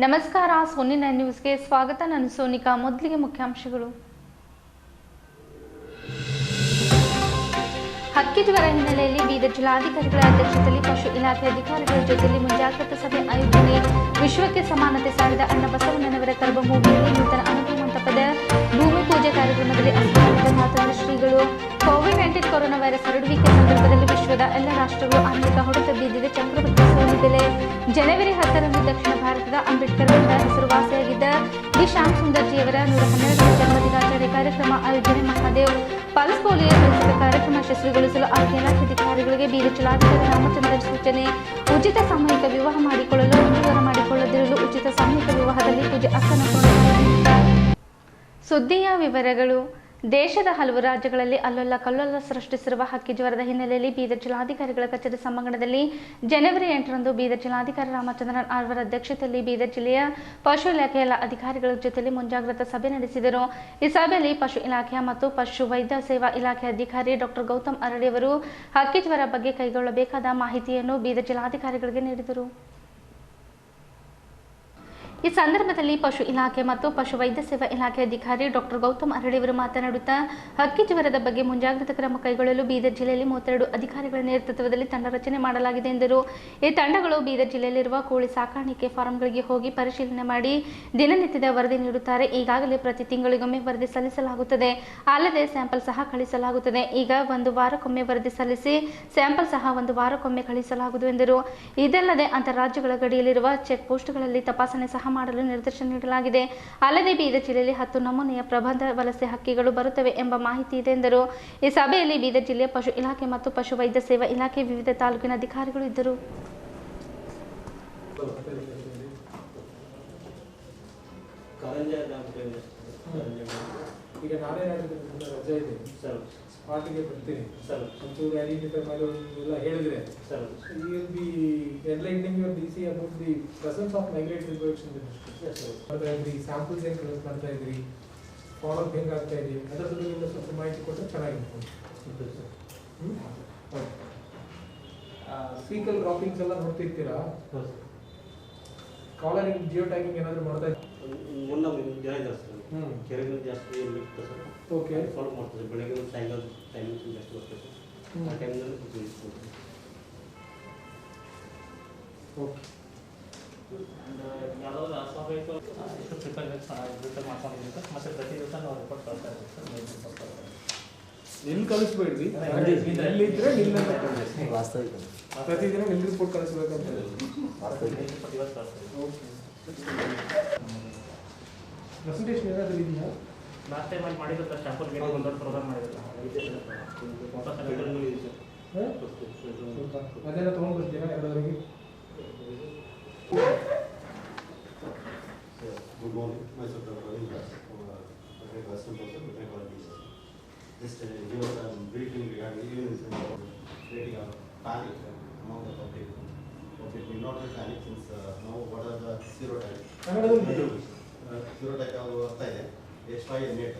ನಮಸ್ಕಾರ, ಸೋನಿ 9 ನ್ಯೂಸ್ಗೆ ಸ್ವಾಗತ. ನಾನು ಸೋನಿಕಾ. ಮೊದಲಿಗೆ ಮುಖ್ಯಾಂಶಗಳು. ಹಕ್ಕಿ ಜ್ವರ ಹಿನ್ನೆಲೆಯಲ್ಲಿ ಬೀದರ್ ಜಿಲ್ಲಾಧಿಕಾರಿಗಳ ಅಧ್ಯಕ್ಷತೆಯಲ್ಲಿ ಪಶು ಇಲಾಖೆ ಅಧಿಕಾರಿಗಳ ಜೊತೆಯಲ್ಲಿ ಮುಂಜಾಗ್ರತಾ ಸಭೆ ಆಯೋಜನೆ. ವಿಶ್ವಕ್ಕೆ ಸಮಾನತೆ ಸಾರಿದ ಅಣ್ಣ ಬಸವಣ್ಣನವರ ಕರ್ಮಭೂಮಿಯಲ್ಲಿ ನೂತನ ಅನುಭವ ಮಂಟಪದ ಭೂಮಿ ಪೂಜೆ ಕಾರ್ಯಕ್ರಮದಲ್ಲಿ ಅಸ್ಪೃಶ್ಯತೆ ಮಾತನಾಡಿದ ಶ್ರೀಗಳು. ಕೋವಿಡ್-19 ಕೊರೋನಾ ವೈರಸ್ ಹರಡುವಿಕೆ ಸಂದರ್ಭದಲ್ಲಿ ವಿಶ್ವದ ಎಲ್ಲ ರಾಷ್ಟ್ರಗಳು ಆರ್ಥಿಕ ಹೊಡೆತ ಬಿದ್ದಿದೆ. ಚಕ್ರವರ್ತಿ ಸೋಲಿಬೆಲೆ. ಜನವರಿ 10ರಂದು ದಕ್ಷಿಣ ಭಾರತದ ಅಂಬೇಡ್ಕರ್ ಅವರ ಹೆಸರುವಾಸಿಯಾಗಿದ್ದ ಡಿ ಶ್ಯಾಮ್ ಸುಂದರ್ಜಿಯವರ 112ನೇ ಜನ್ಮದಿನಾಚರಣೆ ಕಾರ್ಯಕ್ರಮ ಆಯೋಜನೆ. ಮಹಾದೇವ್. ಪಲ್ಸ್ ಪೋಲಿಯೋ ಲಸಿಕಾ ಕಾರ್ಯಕ್ರಮ ಯಶಸ್ವಿಗೊಳಿಸಲು ಆರೋಗ್ಯ ಇಲಾಖೆ ಅಧಿಕಾರಿಗಳಿಗೆ ಬೀದರ್ ಜಿಲ್ಲಾಧಿಕಾರಿ ರಾಮಚಂದ್ರ ಸೂಚನೆ. ಉಚಿತ ಸಾಮೂಹಿಕ ವಿವಾಹ ಮಾಡಿಕೊಳ್ಳಲು ಮುಂದುವರ ಮಾಡಿಕೊಳ್ಳದಿರಲು ಉಚಿತ ಸಾಮೂಹಿಕ ವಿವಾಹದಲ್ಲಿ ಪೂಜೆ ಅಕ್ಕನ ಸುದ್ದಿಯ ವಿವರಗಳು. ದೇಶದ ಹಲವು ರಾಜ್ಯಗಳಲ್ಲಿ ಅಲ್ಲೊಲ್ಲ ಕಲ್ಲೊಲ್ಲ ಸೃಷ್ಟಿಸಿರುವ ಹಕ್ಕಿ ಜ್ವರದ ಹಿನ್ನೆಲೆಯಲ್ಲಿ ಬೀದರ್ ಜಿಲ್ಲಾಧಿಕಾರಿಗಳ ಕಚೇರಿ ಸಭಾಂಗಣದಲ್ಲಿ ಜನವರಿ 8ರಂದು ಬೀದರ್ ಜಿಲ್ಲಾಧಿಕಾರಿ ರಾಮಚಂದ್ರನ್ ಅವರ ಅಧ್ಯಕ್ಷತೆಯಲ್ಲಿ ಬೀದರ್ ಜಿಲ್ಲೆಯ ಪಶು ಇಲಾಖೆಯ ಎಲ್ಲ ಅಧಿಕಾರಿಗಳ ಜೊತೆಯಲ್ಲಿ ಮುಂಜಾಗ್ರತಾ ಸಭೆ ನಡೆಸಿದರು. ಈ ಸಭೆಯಲ್ಲಿ ಪಶು ಇಲಾಖೆಯ ಮತ್ತು ಪಶು ವೈದ್ಯ ಸೇವಾ ಇಲಾಖೆ ಅಧಿಕಾರಿ ಡಾಕ್ಟರ್ ಗೌತಮ್ ಅರಡಿ ಅವರು ಹಕ್ಕಿ ಜ್ವರ ಬಗ್ಗೆ ಕೈಗೊಳ್ಳಬೇಕಾದ ಮಾಹಿತಿಯನ್ನು ಬೀದರ್ ಜಿಲ್ಲಾಧಿಕಾರಿಗಳಿಗೆ ನೀಡಿದರು. ಈ ಸಂದರ್ಭದಲ್ಲಿ ಪಶು ಇಲಾಖೆ ಮತ್ತು ಪಶು ವೈದ್ಯ ಸೇವಾ ಇಲಾಖೆ ಅಧಿಕಾರಿ ಡಾಕ್ಟರ್ ಗೌತಮ್ ಅರಡಿ ಅವರು ಮಾತನಾಡುತ್ತಾ ಹಕ್ಕಿ ಜ್ವರದ ಬಗ್ಗೆ ಮುಂಜಾಗ್ರತಾ ಕ್ರಮ ಕೈಗೊಳ್ಳಲು ಬೀದರ್ ಜಿಲ್ಲೆಯಲ್ಲಿ 32 ಅಧಿಕಾರಿಗಳ ನೇತೃತ್ವದಲ್ಲಿ ತಂಡ ರಚನೆ ಮಾಡಲಾಗಿದೆ ಎಂದರು. ಈ ತಂಡಗಳು ಬೀದರ್ ಜಿಲ್ಲೆಯಲ್ಲಿರುವ ಕೋಳಿ ಸಾಕಾಣಿಕೆ ಫಾರಂಗಳಿಗೆ ಹೋಗಿ ಪರಿಶೀಲನೆ ಮಾಡಿ ದಿನನಿತ್ಯದ ವರದಿ ನೀಡುತ್ತಾರೆ. ಈಗಾಗಲೇ ಪ್ರತಿ ತಿಂಗಳಿಗೊಮ್ಮೆ ವರದಿ ಸಲ್ಲಿಸಲಾಗುತ್ತದೆ. ಅಲ್ಲದೆ ಸ್ಯಾಂಪಲ್ ಸಹ ಕಳಿಸಲಾಗುತ್ತದೆ. ಈಗ 1 ವಾರಕ್ಕೊಮ್ಮೆ ವರದಿ ಸಲ್ಲಿಸಿ ಸ್ಯಾಂಪಲ್ ಸಹ 1 ವಾರಕ್ಕೊಮ್ಮೆ ಕಳಿಸಲಾಗುವುದು ಎಂದರು. ಇದಲ್ಲದೆ ಅಂತರ್ರಾಜ್ಯಗಳ ಗಡಿಯಲ್ಲಿರುವ ಚೆಕ್ ಪೋಸ್ಟ್ಗಳಲ್ಲಿ ತಪಾಸಣೆ ಸಹ ಮಾಡಲು ನಿರ್ದೇಶನ ನೀಡಲಾಗಿದೆ. ಅಲ್ಲದೆ ಬೀದರ್ ಜಿಲ್ಲೆಯಲ್ಲಿ 10 ನಮೂನೆಯ ಪ್ರಬಂಧ ವಲಸೆ ಹಕ್ಕಿಗಳು ಬರುತ್ತವೆ ಎಂಬ ಮಾಹಿತಿ ಇದೆ ಎಂದರು. ಈ ಸಭೆಯಲ್ಲಿ ಬೀದರ್ ಜಿಲ್ಲೆಯ ಪಶು ಇಲಾಖೆ ಮತ್ತು ಪಶು ವೈದ್ಯ ಸೇವಾ ಇಲಾಖೆ ವಿವಿಧ ತಾಲೂಕಿನ ಅಧಿಕಾರಿಗಳು ಇದ್ದರು. ಈಗ ನಾನೇ ರಜೆ ಇದೆ ಸರ್, ಪಾರ್ಟಿಗೆ ಬರ್ತೀನಿ ಸರ್. ಒಂಚೂರು ಐಡೆಂಟಿಫೈ ಮಾಡಿ ಎಲ್ಲ ಹೇಳಿದ್ರೆ sir, you will be enlightening your DC about the presence of migratory birds in the district. ಮಾಡ್ತಾ ಇದ್ರಿ, ಸ್ಯಾಂಪಲ್ಸ್ ಹೆಂಗೆ ಕಲೆಕ್ಟ್ ಮಾಡ್ತಾ ಇದ್ರಿ, ಫಾಲೋಅಪ್ ಹೆಂಗೆ ಆಗ್ತಾ ಇದ್ರಿ, ಅದರ ಬಗ್ಗೆ ನಿಮ್ಗೆ ಸ್ವಲ್ಪ ಮಾಹಿತಿ ಕೊಟ್ಟರೆ ಚೆನ್ನಾಗಿರ್ಬೋದು ಸರ್. ಫೀಕಲ್ ಡ್ರಾಪಿಂಗ್ಸ್ ಎಲ್ಲ ನೋಡ್ತಿರ್ತೀರಾ? ಕಾಲರಿಂಗ್, ಜಿಯೋ ಟ್ಯಾಗಿಂಗ್ ಏನಾದರೂ ಮಾಡ್ತಾ ಇದ್ದೀರಾ? ಕೆರೆಗಳು ಜಾಸ್ತಿ ಇರುತ್ತೆ ಸರ್. ಓಕೆ, ಫಾಲೋ ಮಾಡ್ತಾರೆ. ಬೆಳಗ್ಗೆ ಸಾಯಂಕಾಲ ಟೈಮಿಂಗ್ಸ್ ಜಾಸ್ತಿ ಬರ್ತದೆ ಸರ್. ಆ ಟೈಮ್ನಲ್ಲಿ ಉಪಯೋಗಿಸ್ಬೋದು. ಓಕೆ, ಯಾವುದಾದ್ರು ಅಸ್ವಾಭಾವಿಕ ಪ್ರಿಪೇರ್ ಮಾಡ್ಕೊಂಡಿದ್ದೀವಿ ಸರ್. ಮತ್ತು ಪ್ರತಿ ದಿವಸ ನಾವು ರಿಪೋರ್ಟ್ ಕೊಡ್ತಾ ಇದ್ದೀವಿ ಸರ್. ನಿಲ್ ಕಳಿಸ್ಬೇಡ್ರಿ, ಎಲ್ಲಿದ್ರೆ ನಿಲ್ಲಂತ ಪ್ರತಿದಿನ ನಿಲ್ ರಿಪೋರ್ಟ್ ಕಳಿಸ್ಬೇಕಂತ ಪ್ರೆಸೆಂಟೇಷನ್ ಏನಾದರೂ ಇದೆಯಾ? ಲಾಸ್ಟ್ ಟೈಮ್ ಅಲ್ಲಿ ಮಾಡಿದ್ರೆ ಸರ್, ಶಾಂಪಲ್ ಗೇಟ್ ಒಂದು ದೊಡ್ಡ ಪ್ರೋಗ್ರಾಮ್ ಮಾಡಿದ್ರು. ಅದೆಲ್ಲ ತೊಗೊಂಡು ಬರ್ತೀರಾ ಎರಡವರೆಗೆ? Good morning, myself Dr. Ravind Das, Western Person, just give us a briefing regarding creating a panic among the public. Okay, we not have panic since now what are the serotypes? Serotype ಯಾವುದು ಬರ್ತಾ ಇದೆ, H5N8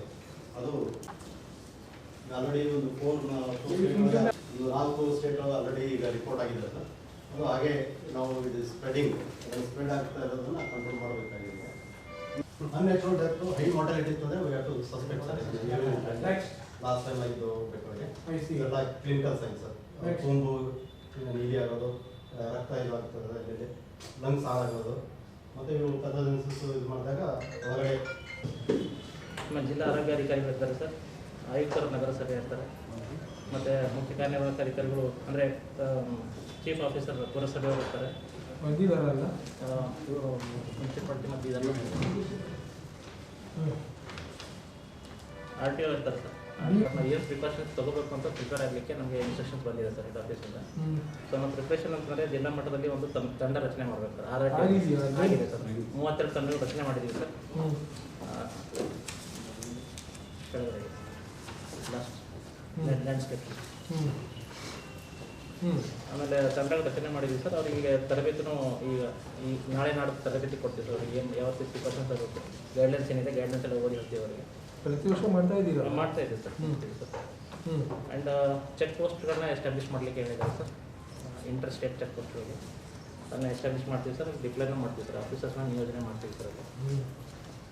ಅದು already ಒಂದು 4 state already ಈಗ report ಆಗಿದೆ sir. ಅದು ಹಾಗೆ ನಾವು ಇದು ಸ್ಪ್ರೆಡ್ ಆಗ್ತಾ ಇರೋದನ್ನ ಕಂಟ್ರೋಲ್ ಮಾಡಬೇಕಾಗಿದೆ. Unnatural death, high mortality ಇರ್ತದೆ, we have to suspect sir. Last time ಆಗಿದ್ದು ಬೇಕಾದ್ರೆ like clinical signs sir, ತುಂಬು ನೀಲಿ ಆಗೋದು, ರಕ್ತ ಇದಾಗ್ತದೆ, ಲಂಗ್ಸ್ ಹಾಳಾಗೋದು, ಮತ್ತು ಇವು ಕಥಾನ್ಸಿಸ್ ಇದು ಮಾಡಿದಾಗ ಹೊರಗಡೆ ನಮ್ಮ ಜಿಲ್ಲಾ ಆರೋಗ್ಯಾಧಿಕಾರಿಗಳು ಇರ್ತಾರೆ ಸರ್, ಆಯುಕ್ತರು ನಗರಸಭೆ ಇರ್ತಾರೆ, ಮತ್ತು ಮುಖ್ಯ ಕಾರ್ಯನಿರ್ವಾಹಕಾಧಿಕಾರಿಗಳು ಅಂದರೆ ಚೀಫ್ ಆಫೀಸರ್ ಪುರಸಭೆಯವರು ಇರ್ತಾರೆ. ಇವರು ಮುನ್ಸಿಪಾಲ್ಟಿ ಮತ್ತು ಇದೆಲ್ಲ RTO ಇರ್ತಾರೆ ಸರ್. ನಮ್ಮ ಏನು ಪ್ರಿಕಾಷನ್ಸ್ ತೊಗೋಬೇಕು ಅಂತ ಪ್ರಿಪೇರ್ ಆಗಲಿಕ್ಕೆ ನಮಗೆ ಇನ್ಸ್ಟ್ರಕ್ಷನ್ಸ್ ಬಂದಿದೆ ಸರ್ ಇದು ಆಫೀಸಿಂದ. ಸೊ ನಮ್ಮ ಪ್ರಿಪ್ರೇಷನ್ ಅಂತಂದರೆ ಜಿಲ್ಲಾ ಮಟ್ಟದಲ್ಲಿ ಒಂದು ತಂಡ ರಚನೆ ಮಾಡಬೇಕು ಸರ್. ಆಗಿದೆ ಸರ್, 32 ತಂಡಗಳು ರಚನೆ ಮಾಡಿದ್ದೀವಿ ಸರ್. ಲಾಸ್ಟ್ ಲ್ಯಾಂಡ್ಸ್ಕೇಪ್ ಆಮೇಲೆ ತಂಡಗಳು ರಚನೆ ಮಾಡಿದ್ವಿ ಸರ್. ಅವರಿಗೆ ತರಬೇತಿನೂ ಈಗ ನಾಳೆ ನಾಡ್ದು ತರಬೇತಿ ಕೊಡ್ತೀವಿ ಸರ್. ಅವ್ರಿಗೆ ಏನು ಯಾವ ರೀತಿ ಪ್ರಿಕಾಷನ್ಸ್ ಆಗುತ್ತೆ, ಗೈಡ್ಲೈನ್ಸ್ ಏನಿದೆ ಗೈಡ್ಲೈನ್ಸ್ ಎಲ್ಲ ಓದಿ ಇರ್ತೀವಿ ಅವರಿಗೆ. ಪ್ರತಿ ವರ್ಷ ಮಾಡ್ತಾ ಇದ್ದೀರಾ? ಮಾಡ್ತಾ ಇದ್ದೀವಿ ಸರ್. ಆ್ಯಂಡ್ ಚೆಕ್ ಪೋಸ್ಟ್ಗಳನ್ನ ಎಸ್ಟಾಬ್ಲಿಷ್ ಮಾಡಲಿಕ್ಕೆ ಹೇಳಿದ್ದಾರೆ ಸರ್, ಇಂಟರ್ ಸ್ಟೇಟ್ ಚೆಕ್ ಪೋಸ್ಟ್ಗಳಿಗೆ. ಅದನ್ನ ಎಸ್ಟಾಬ್ಲಿಷ್ ಮಾಡ್ತೀವಿ ಸರ್, ಡಿಕ್ಲೇರ್ ಮಾಡ್ತೀವಿ ಸರ್, ಆಫೀಸರ್ಸ್ನ ನಿಯೋಜನೆ ಮಾಡ್ತೀವಿ ಸರ್.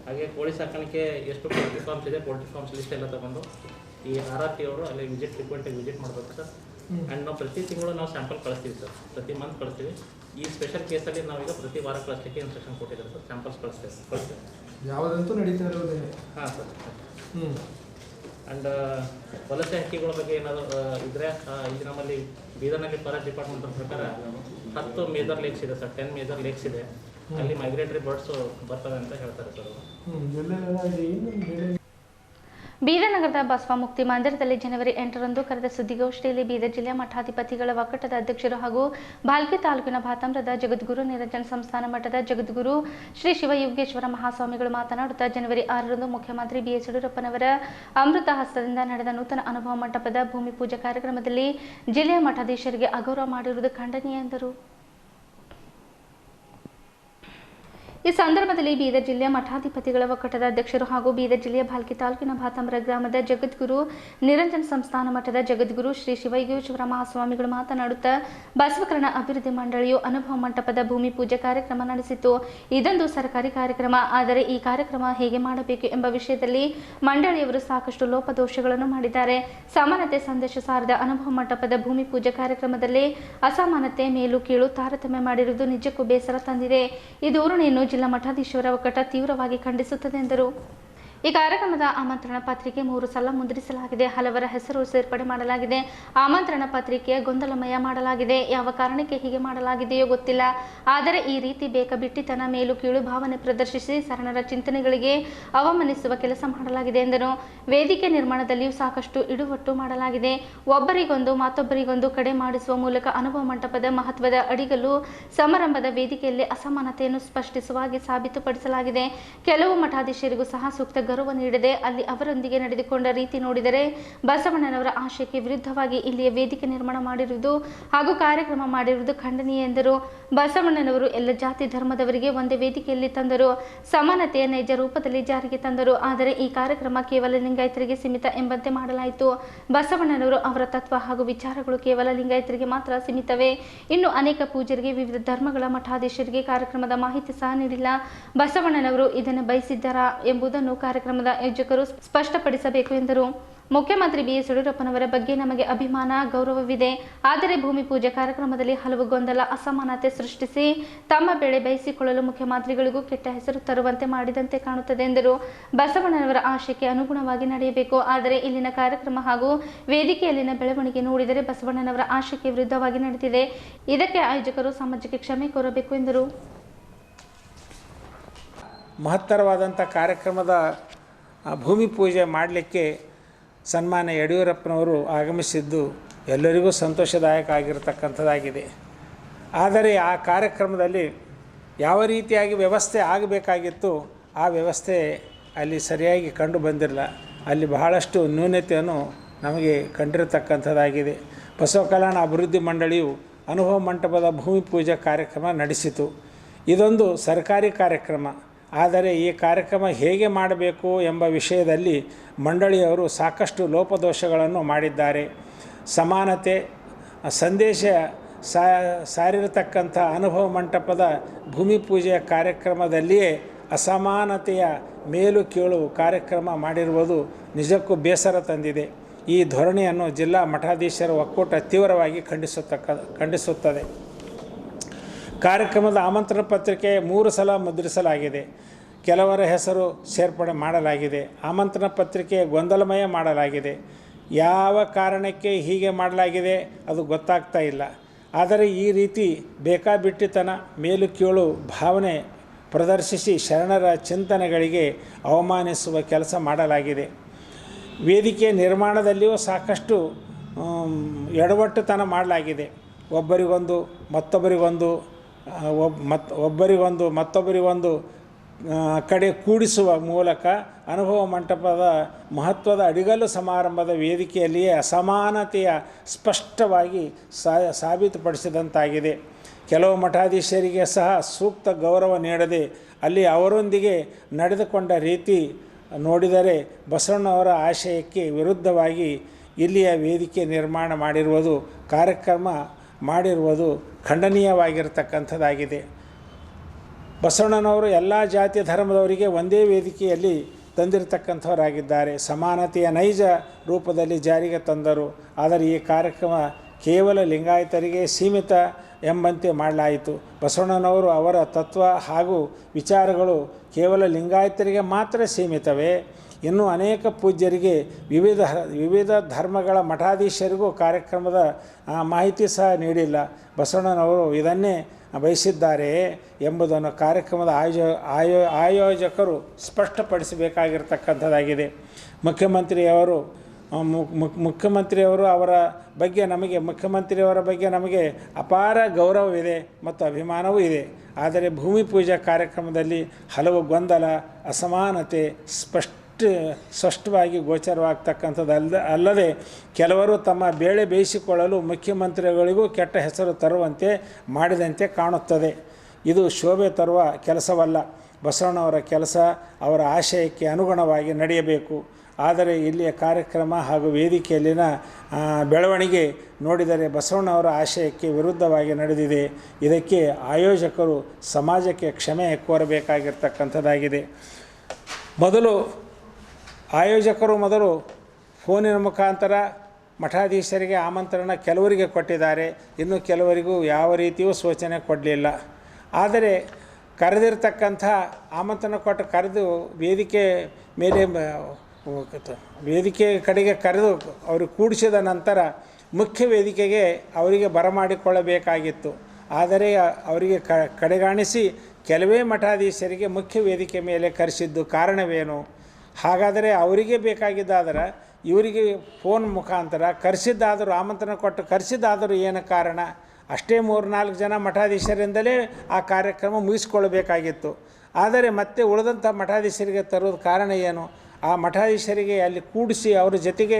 ಹಾಗೆ ಕೋಳಿ ಸಾಕಾಣಿಕೆ ಎಷ್ಟು ಪೋಲ್ಟ್ರಿ ಫಾರ್ಮ್ಸ್ ಇದೆ, ಪೋಲ್ಟ್ರಿ ಫಾರ್ಮ್ಸ್ ಲಿಸ್ಟ್ ಎಲ್ಲ ತಗೊಂಡು ಈ RRT ಅವರು ಅಲ್ಲಿ ಫ್ರೀಕ್ವೆಂಟಾಗಿ ವಿಸಿಟ್ ಮಾಡಬೇಕು ಸರ್. ಆ್ಯಂಡ್ ನಾವು ಪ್ರತಿ ತಿಂಗಳು ನಾವು ಸ್ಯಾಂಪಲ್ ಕಳಿಸ್ತೀವಿ ಸರ್, ಪ್ರತಿ ಮಂತ್ ಕಳಿಸ್ತೀವಿ. ಈ ಸ್ಪೆಷಲ್ ಕೇಸಲ್ಲಿ ನಾವೀಗ ಪ್ರತಿ ವಾರ ಕಳಿಸ್ಲಿಕ್ಕೆ ಇನ್ಸ್ಟ್ರಕ್ಷನ್ ಕೊಟ್ಟಿದ್ದಾರೆ ಸರ್, ಸ್ಯಾಂಪಲ್ಸ್ ಕಳಿಸ್ತೇವೆ. ಯಾವುದಂತೂ ನಡೀತಾ ಇರೋದೇ. ಹಾಂ ಸರ್. ಆ್ಯಂಡ್ ವಲಸೆ ಹಕ್ಕಿಗಳ ಬಗ್ಗೆ ಏನಾದರೂ ಇದ್ದರೆ ಇಲ್ಲಿ ನಮ್ಮಲ್ಲಿ ಬೀದರ್ನಲ್ಲಿ ಫಾರೆಸ್ಟ್ ಡಿಪಾರ್ಟ್ಮೆಂಟ್ ಪ್ರಕಾರ 10 ಮೇಜರ್ ಲೇಕ್ಸ್ ಇದೆ ಸರ್, 10 ಮೇಜರ್ ಲೇಕ್ಸ್ ಇದೆ. ಅಲ್ಲಿ ಮೈಗ್ರೇಟರಿ ಬರ್ಡ್ಸು ಬರ್ತವೆ ಅಂತ ಹೇಳ್ತಾರೆ ಸರ್. ಬೀದರ್ ನಗರದ ಬಸವ ಮುಕ್ತಿ ಮಂದಿರದಲ್ಲಿ ಜನವರಿ 8ರಂದು ಕರೆದ ಸುದ್ದಿಗೋಷ್ಠಿಯಲ್ಲಿ ಬೀದರ್ ಜಿಲ್ಲೆಯ ಮಠಾಧಿಪತಿಗಳ ಒಕ್ಕೂಟದ ಅಧ್ಯಕ್ಷರು ಹಾಗೂ ಭಾಲ್ಕಿ ತಾಲೂಕಿನ ಭಾತಾಮ್ರದ ಜಗದ್ಗುರು ನಿರಂಜನ ಸಂಸ್ಥಾನ ಮಠದ ಜಗದ್ಗುರು ಶ್ರೀ ಶಿವಯೋಗೇಶ್ವರ ಮಹಾಸ್ವಾಮಿಗಳು ಮಾತನಾಡುತ್ತಾ ಜನವರಿ 6ರಂದು ಮುಖ್ಯಮಂತ್ರಿ BS ಯಡಿಯೂರಪ್ಪನವರ ಅಮೃತ ಹಸ್ತದಿಂದ ನಡೆದ ನೂತನ ಅನುಭವ ಮಂಟಪದ ಭೂಮಿ ಪೂಜೆ ಕಾರ್ಯಕ್ರಮದಲ್ಲಿ ಜಿಲ್ಲೆಯ ಮಠಾಧೀಶರಿಗೆ ಅಗೌರವ ಮಾಡಿರುವುದು ಖಂಡನೀಯ ಎಂದರು. ಈ ಸಂದರ್ಭದಲ್ಲಿ ಬೀದರ್ ಜಿಲ್ಲೆಯ ಮಠಾಧಿಪತಿಗಳ ಒಕ್ಕೂಟದ ಅಧ್ಯಕ್ಷರು ಹಾಗೂ ಬೀದರ್ ಜಿಲ್ಲೆಯ ಭಾಲ್ಕಿ ತಾಲೂಕಿನ ಭಾತಾಮ್ರ ಗ್ರಾಮದ ಜಗದ್ಗುರು ನಿರಂಜನ ಸಂಸ್ಥಾನ ಮಠದ ಜಗದ್ಗುರು ಶ್ರೀ ಶಿವಯೋಗೇಶ್ವರ ಮಹಾಸ್ವಾಮಿಗಳು ಮಾತನಾಡುತ್ತಾ ಬಸವಕರಣ ಅಭಿವೃದ್ಧಿ ಮಂಡಳಿಯು ಅನುಭವ ಮಂಟಪದ ಭೂಮಿ ಪೂಜೆ ಕಾರ್ಯಕ್ರಮ ನಡೆಸಿತು. ಇದೊಂದು ಸರ್ಕಾರಿ ಕಾರ್ಯಕ್ರಮ, ಆದರೆ ಈ ಕಾರ್ಯಕ್ರಮ ಹೇಗೆ ಮಾಡಬೇಕು ಎಂಬ ವಿಷಯದಲ್ಲಿ ಮಂಡಳಿಯವರು ಸಾಕಷ್ಟು ಲೋಪದೋಷಗಳನ್ನು ಮಾಡಿದ್ದಾರೆ. ಸಮಾನತೆ ಸಂದೇಶ ಸಾರದ ಅನುಭವ ಮಂಟಪದ ಭೂಮಿ ಪೂಜೆ ಕಾರ್ಯಕ್ರಮದಲ್ಲಿ ಅಸಮಾನತೆ, ಮೇಲು ಕೀಳು, ತಾರತಮ್ಯ ಮಾಡಿರುವುದು ನಿಜಕ್ಕೂ ಬೇಸರ ತಂದಿದೆ. ಈ ಧೋರಣೆಯನ್ನು ಜಿಲ್ಲಾ ಮಠಾಧೀಶರ ಒಕ್ಕೂಟ ತೀವ್ರವಾಗಿ ಖಂಡಿಸುತ್ತದೆ ಎಂದರು. ಈ ಕಾರ್ಯಕ್ರಮದ ಆಮಂತ್ರಣ ಪತ್ರಿಕೆ 3 ಸಲ ಮುದ್ರಿಸಲಾಗಿದೆ. ಹಲವರ ಹೆಸರು ಸೇರ್ಪಡೆ ಮಾಡಲಾಗಿದೆ. ಆಮಂತ್ರಣ ಪತ್ರಿಕೆ ಗೊಂದಲಮಯ ಮಾಡಲಾಗಿದೆ. ಯಾವ ಕಾರಣಕ್ಕೆ ಹೀಗೆ ಮಾಡಲಾಗಿದೆಯೋ ಗೊತ್ತಿಲ್ಲ. ಆದರೆ ಈ ರೀತಿ ಬೇಕಾಬಿಟ್ಟಿತನ, ಮೇಲು ಕೀಳು ಭಾವನೆ ಪ್ರದರ್ಶಿಸಿ ಶರಣರ ಚಿಂತನೆಗಳಿಗೆ ಅವಮಾನಿಸುವ ಕೆಲಸ ಮಾಡಲಾಗಿದೆ ಎಂದರು. ವೇದಿಕೆ ನಿರ್ಮಾಣದಲ್ಲಿಯೂ ಸಾಕಷ್ಟು ಇಡುವಟ್ಟು ಮಾಡಲಾಗಿದೆ. ಒಬ್ಬರಿಗೊಂದು ಮತ್ತೊಬ್ಬರಿಗೊಂದು ಕಡೆ ಮಾಡಿಸುವ ಮೂಲಕ ಅನುಭವ ಮಂಟಪದ ಮಹತ್ವದ ಅಡಿಗಲ್ಲು ಸಮಾರಂಭದ ವೇದಿಕೆಯಲ್ಲಿ ಅಸಮಾನತೆಯನ್ನು ಸ್ಪಷ್ಟಿಸುವಾಗಿ ಸಾಬೀತುಪಡಿಸಲಾಗಿದೆ. ಕೆಲವು ಮಠಾಧೀಶರಿಗೂ ಸಹ ಸೂಕ್ತ ಗೌರವ ನೀಡದೆ ಅಲ್ಲಿ ಅವರೊಂದಿಗೆ ನಡೆದುಕೊಂಡ ರೀತಿ ನೋಡಿದರೆ ಬಸವಣ್ಣನವರ ಆಶಯಕ್ಕೆ ವಿರುದ್ಧವಾಗಿ ಇಲ್ಲಿಯ ವೇದಿಕೆ ನಿರ್ಮಾಣ ಮಾಡಿರುವುದು ಹಾಗೂ ಕಾರ್ಯಕ್ರಮ ಮಾಡಿರುವುದು ಖಂಡನೀಯ ಎಂದರು. ಬಸವಣ್ಣನವರು ಎಲ್ಲ ಜಾತಿ ಧರ್ಮದವರಿಗೆ ಒಂದೇ ವೇದಿಕೆಯಲ್ಲಿ ತಂದರು. ಸಮಾನತೆಯ ನೈಜ ರೂಪದಲ್ಲಿ ಜಾರಿಗೆ ತಂದರು. ಆದರೆ ಈ ಕಾರ್ಯಕ್ರಮ ಕೇವಲ ಲಿಂಗಾಯತರಿಗೆ ಸೀಮಿತ ಎಂಬಂತೆ ಮಾಡಲಾಯಿತು. ಬಸವಣ್ಣನವರು ಅವರ ತತ್ವ ಹಾಗೂ ವಿಚಾರಗಳು ಕೇವಲ ಲಿಂಗಾಯತರಿಗೆ ಮಾತ್ರ ಸೀಮಿತವೇ. ಇನ್ನು ಅನೇಕ ಪೂಜರಿಗೆ, ವಿವಿಧ ಧರ್ಮಗಳ ಮಠಾಧೀಶರಿಗೆ ಕಾರ್ಯಕ್ರಮದ ಮಾಹಿತಿ ಸಹ ನೀಡಿಲ್ಲ. ಬಸವಣ್ಣನವರು ಇದನ್ನು ಬಯಸಿದ್ದಾರಾ ಎಂಬುದನ್ನು ಕಾರ್ಯಕ್ರಮದ ಆಯೋಜಕರು ಸ್ಪಷ್ಟಪಡಿಸಬೇಕು ಎಂದರು. ಮುಖ್ಯಮಂತ್ರಿ BS ಯಡಿಯೂರಪ್ಪನವರ ಬಗ್ಗೆ ನಮಗೆ ಅಭಿಮಾನ, ಗೌರವವಿದೆ. ಆದರೆ ಭೂಮಿ ಪೂಜೆ ಕಾರ್ಯಕ್ರಮದಲ್ಲಿ ಹಲವು ಗೊಂದಲ, ಅಸಮಾನತೆ ಸೃಷ್ಟಿಸಿ ತಮ್ಮ ಬೆಳೆ ಬಯಸಿಕೊಳ್ಳಲು ಮುಖ್ಯಮಂತ್ರಿಗಳಿಗೂ ಕೆಟ್ಟ ಹೆಸರು ತರುವಂತೆ ಮಾಡಿದಂತೆ ಕಾಣುತ್ತದೆ ಎಂದರು. ಬಸವಣ್ಣನವರ ಆಶಯಕ್ಕೆ ಅನುಗುಣವಾಗಿ ನಡೆಯಬೇಕು. ಆದರೆ ಇಲ್ಲಿನ ಕಾರ್ಯಕ್ರಮ ಹಾಗೂ ವೇದಿಕೆಯಲ್ಲಿನ ಬೆಳವಣಿಗೆ ನೋಡಿದರೆ ಬಸವಣ್ಣನವರ ಆಶಯಕ್ಕೆ ವಿರುದ್ಧವಾಗಿ ನಡೆದಿದೆ. ಇದಕ್ಕೆ ಆಯೋಜಕರು ಸಮಾಜಕ್ಕೆ ಕ್ಷಮೆ ಕೋರಬೇಕು ಎಂದರು. ಮಹತ್ತರವಾದಂಥ ಕಾರ್ಯಕ್ರಮದ ಭೂಮಿ ಪೂಜೆ ಮಾಡಲಿಕ್ಕೆ ಸನ್ಮಾನ್ಯ ಯಡಿಯೂರಪ್ಪನವರು ಆಗಮಿಸಿದ್ದು ಎಲ್ಲರಿಗೂ ಸಂತೋಷದಾಯಕ ಆಗಿರತಕ್ಕಂಥದ್ದಾಗಿದೆ. ಆದರೆ ಆ ಕಾರ್ಯಕ್ರಮದಲ್ಲಿ ಯಾವ ರೀತಿಯಾಗಿ ವ್ಯವಸ್ಥೆ ಆಗಬೇಕಾಗಿತ್ತು ಆ ವ್ಯವಸ್ಥೆ ಅಲ್ಲಿ ಸರಿಯಾಗಿ ಕಂಡು ಬಂದಿರಲ್ಲ. ಅಲ್ಲಿ ಬಹಳಷ್ಟು ನ್ಯೂನತೆಯನ್ನು ನಮಗೆ ಕಂಡಿರತಕ್ಕಂಥದ್ದಾಗಿದೆ. ಬಸವ ಕಲ್ಯಾಣ ಅಭಿವೃದ್ಧಿ ಮಂಡಳಿಯು ಅನುಭವ ಮಂಟಪದ ಭೂಮಿ ಪೂಜೆ ಕಾರ್ಯಕ್ರಮ ನಡೆಸಿತು. ಇದೊಂದು ಸರ್ಕಾರಿ ಕಾರ್ಯಕ್ರಮ. ಆದರೆ ಈ ಕಾರ್ಯಕ್ರಮ ಹೇಗೆ ಮಾಡಬೇಕು ಎಂಬ ವಿಷಯದಲ್ಲಿ ಮಂಡಳಿಯವರು ಸಾಕಷ್ಟು ಲೋಪದೋಷಗಳನ್ನು ಮಾಡಿದ್ದಾರೆ. ಸಮಾನತೆ ಸಂದೇಶ ಸಾರಿರತಕ್ಕಂಥ ಅನುಭವ ಮಂಟಪದ ಭೂಮಿ ಪೂಜೆಯ ಕಾರ್ಯಕ್ರಮದಲ್ಲಿಯೇ ಅಸಮಾನತೆಯ ಮೇಲು ಕೀಳು ಕಾರ್ಯಕ್ರಮ ಮಾಡಿರುವುದು ನಿಜಕ್ಕೂ ಬೇಸರ ತಂದಿದೆ. ಈ ಧೋರಣೆಯನ್ನು ಜಿಲ್ಲಾ ಮಠಾಧೀಶರ ಒಕ್ಕೂಟ ತೀವ್ರವಾಗಿ ಖಂಡಿಸುತ್ತದೆ. ಕಾರ್ಯಕ್ರಮದ ಆಮಂತ್ರಣ ಪತ್ರಿಕೆ 3 ಸಲ ಮುದ್ರಿಸಲಾಗಿದೆ. ಕೆಲವರ ಹೆಸರು ಸೇರ್ಪಡೆ ಮಾಡಲಾಗಿದೆ. ಆಮಂತ್ರಣ ಪತ್ರಿಕೆ ಗೊಂದಲಮಯ ಮಾಡಲಾಗಿದೆ. ಯಾವ ಕಾರಣಕ್ಕೆ ಹೀಗೆ ಮಾಡಲಾಗಿದೆ ಅದು ಗೊತ್ತಾಗ್ತಾ ಇಲ್ಲ. ಆದರೆ ಈ ರೀತಿ ಬೇಕಾಬಿಟ್ಟಿತನ, ಮೇಲು ಕೀಳು ಭಾವನೆ ಪ್ರದರ್ಶಿಸಿ ಶರಣರ ಚಿಂತನೆಗಳಿಗೆ ಅವಮಾನಿಸುವ ಕೆಲಸ ಮಾಡಲಾಗಿದೆ. ವೇದಿಕೆ ನಿರ್ಮಾಣದಲ್ಲಿಯೂ ಸಾಕಷ್ಟು ಎಡವಟ್ಟುತನ ಮಾಡಲಾಗಿದೆ. ಒಬ್ಬರಿಗೊಂದು ಮತ್ತೊಬ್ಬರಿಗೊಂದು ಕಡೆ ಕೂಡಿಸುವ ಮೂಲಕ ಅನುಭವ ಮಂಟಪದ ಮಹತ್ವದ ಅಡಿಗಲ್ಲು ಸಮಾರಂಭದ ವೇದಿಕೆಯಲ್ಲಿಯೇ ಅಸಮಾನತೆಯ ಸ್ಪಷ್ಟವಾಗಿ ಸಾಬೀತುಪಡಿಸಿದಂತಾಗಿದೆ. ಕೆಲವು ಮಠಾಧೀಶರಿಗೆ ಸಹ ಸೂಕ್ತ ಗೌರವ ನೀಡದೆ ಅಲ್ಲಿ ಅವರೊಂದಿಗೆ ನಡೆದುಕೊಂಡ ರೀತಿ ನೋಡಿದರೆ ಬಸವಣ್ಣವರ ಆಶಯಕ್ಕೆ ವಿರುದ್ಧವಾಗಿ ಇಲ್ಲಿಯ ವೇದಿಕೆ ನಿರ್ಮಾಣ ಮಾಡಿರುವುದು ಕಾರ್ಯಕ್ರಮ ಮಾಡಿರುವುದು ಖಂಡನೀಯವಾಗಿರ್ತಕ್ಕಂಥದ್ದಾಗಿದೆ. ಬಸವಣ್ಣನವರು ಎಲ್ಲ ಜಾತಿ ಧರ್ಮದವರಿಗೆ ಒಂದೇ ವೇದಿಕೆಯಲ್ಲಿ ತಂದಿರತಕ್ಕಂಥವರಾಗಿದ್ದಾರೆ. ಸಮಾನತೆಯ ನೈಜ ರೂಪದಲ್ಲಿ ಜಾರಿಗೆ ತಂದರು. ಆದರೆ ಈ ಕಾರ್ಯಕ್ರಮ ಕೇವಲ ಲಿಂಗಾಯತರಿಗೆ ಸೀಮಿತ ಎಂಬಂತೆ ಮಾಡಲಾಯಿತು. ಬಸವಣ್ಣನವರು ಅವರ ತತ್ವ ಹಾಗೂ ವಿಚಾರಗಳು ಕೇವಲ ಲಿಂಗಾಯತರಿಗೆ ಮಾತ್ರ ಸೀಮಿತವೇ? ಇನ್ನೂ ಅನೇಕ ಪೂಜ್ಯರಿಗೆ ವಿವಿಧ ಧರ್ಮಗಳ ಮಠಾಧೀಶರಿಗೂ ಕಾರ್ಯಕ್ರಮದ ಮಾಹಿತಿ ಸಹ ನೀಡಿಲ್ಲ. ಬಸವಣ್ಣನವರು ಇದನ್ನೇ ಬಯಸಿದ್ದಾರೆ ಎಂಬುದನ್ನು ಕಾರ್ಯಕ್ರಮದ ಆಯೋಜಕರು ಸ್ಪಷ್ಟಪಡಿಸಬೇಕಾಗಿರ್ತಕ್ಕಂಥದ್ದಾಗಿದೆ. ಮುಖ್ಯಮಂತ್ರಿಯವರ ಬಗ್ಗೆ ನಮಗೆ ಅಪಾರ ಗೌರವವಿದೆ ಮತ್ತು ಅಭಿಮಾನವೂ ಇದೆ. ಆದರೆ ಭೂಮಿ ಪೂಜಾ ಕಾರ್ಯಕ್ರಮದಲ್ಲಿ ಹಲವು ಗೊಂದಲ, ಅಸಮಾನತೆ ಸ್ಪಷ್ಟವಾಗಿ ಗೋಚರವಾಗ್ತಕ್ಕಂಥದ್ದು ಅಲ್ಲದೆ ಕೆಲವರು ತಮ್ಮ ಬೇಳೆ ಬೇಯಿಸಿಕೊಳ್ಳಲು ಮುಖ್ಯಮಂತ್ರಿಗಳಿಗೂ ಕೆಟ್ಟ ಹೆಸರು ತರುವಂತೆ ಮಾಡಿದಂತೆ ಕಾಣುತ್ತದೆ. ಇದು ಶೋಭೆ ತರುವ ಕೆಲಸವಲ್ಲ. ಬಸವಣ್ಣವರ ಕೆಲಸ ಅವರ ಆಶಯಕ್ಕೆ ಅನುಗುಣವಾಗಿ ನಡೆಯಬೇಕು. ಆದರೆ ಇಲ್ಲಿಯ ಕಾರ್ಯಕ್ರಮ ಹಾಗೂ ವೇದಿಕೆಯಲ್ಲಿನ ಬೆಳವಣಿಗೆ ನೋಡಿದರೆ ಬಸವಣ್ಣವರ ಆಶಯಕ್ಕೆ ವಿರುದ್ಧವಾಗಿ ನಡೆದಿದೆ. ಇದಕ್ಕೆ ಆಯೋಜಕರು ಸಮಾಜಕ್ಕೆ ಕ್ಷಮೆ ಕೋರಬೇಕಾಗಿರ್ತಕ್ಕಂಥದ್ದಾಗಿದೆ. ಆಯೋಜಕರು ಮೊದಲು ಫೋನಿನ ಮುಖಾಂತರ ಮಠಾಧೀಶರಿಗೆ ಆಮಂತ್ರಣ ಕೆಲವರಿಗೆ ಕೊಟ್ಟಿದ್ದಾರೆ, ಇನ್ನು ಕೆಲವರಿಗೂ ಯಾವ ರೀತಿಯೂ ಸೂಚನೆ ಕೊಡಲಿಲ್ಲ. ಆದರೆ ಕರೆದಿರ್ತಕ್ಕಂಥ ಆಮಂತ್ರಣ ಕೊಟ್ಟು ಕರೆದು ವೇದಿಕೆ ಕಡೆಗೆ ಕರೆದು ಅವರು ಕೂಡಿಸಿದ ನಂತರ ಮುಖ್ಯ ವೇದಿಕೆಗೆ ಅವರಿಗೆ ಬರಮಾಡಿಕೊಳ್ಳಬೇಕಾಗಿತ್ತು. ಆದರೆ ಅವರಿಗೆ ಕಡೆಗಾಣಿಸಿ ಕೆಲವೇ ಮಠಾಧೀಶರಿಗೆ ಮುಖ್ಯ ವೇದಿಕೆ ಮೇಲೆ ಕರೆಸಿದ್ದು ಕಾರಣವೇನು? ಹಾಗಾದರೆ ಅವರಿಗೆ ಬೇಕಾಗಿದ್ದಾದರೆ ಇವರಿಗೆ ಫೋನ್ ಮುಖಾಂತರ ಕರೆಸಿದ್ದಾದರೂ ಆಮಂತ್ರಣ ಕೊಟ್ಟು ಕರೆಸಿದ್ದಾದರೂ ಏನು ಕಾರಣ? ಅಷ್ಟೇ 3-4 ಜನ ಮಠಾಧೀಶರಿಂದಲೇ ಆ ಕಾರ್ಯಕ್ರಮ ಮುಗಿಸ್ಕೊಳ್ಬೇಕಾಗಿತ್ತು. ಆದರೆ ಮತ್ತೆ ಉಳಿದಂಥ ಮಠಾಧೀಶರಿಗೆ ತರೋದು ಕಾರಣ ಏನು? ಆ ಮಠಾಧೀಶರಿಗೆ ಅಲ್ಲಿ ಕೂಡಿಸಿ ಅವರ ಜೊತೆಗೆ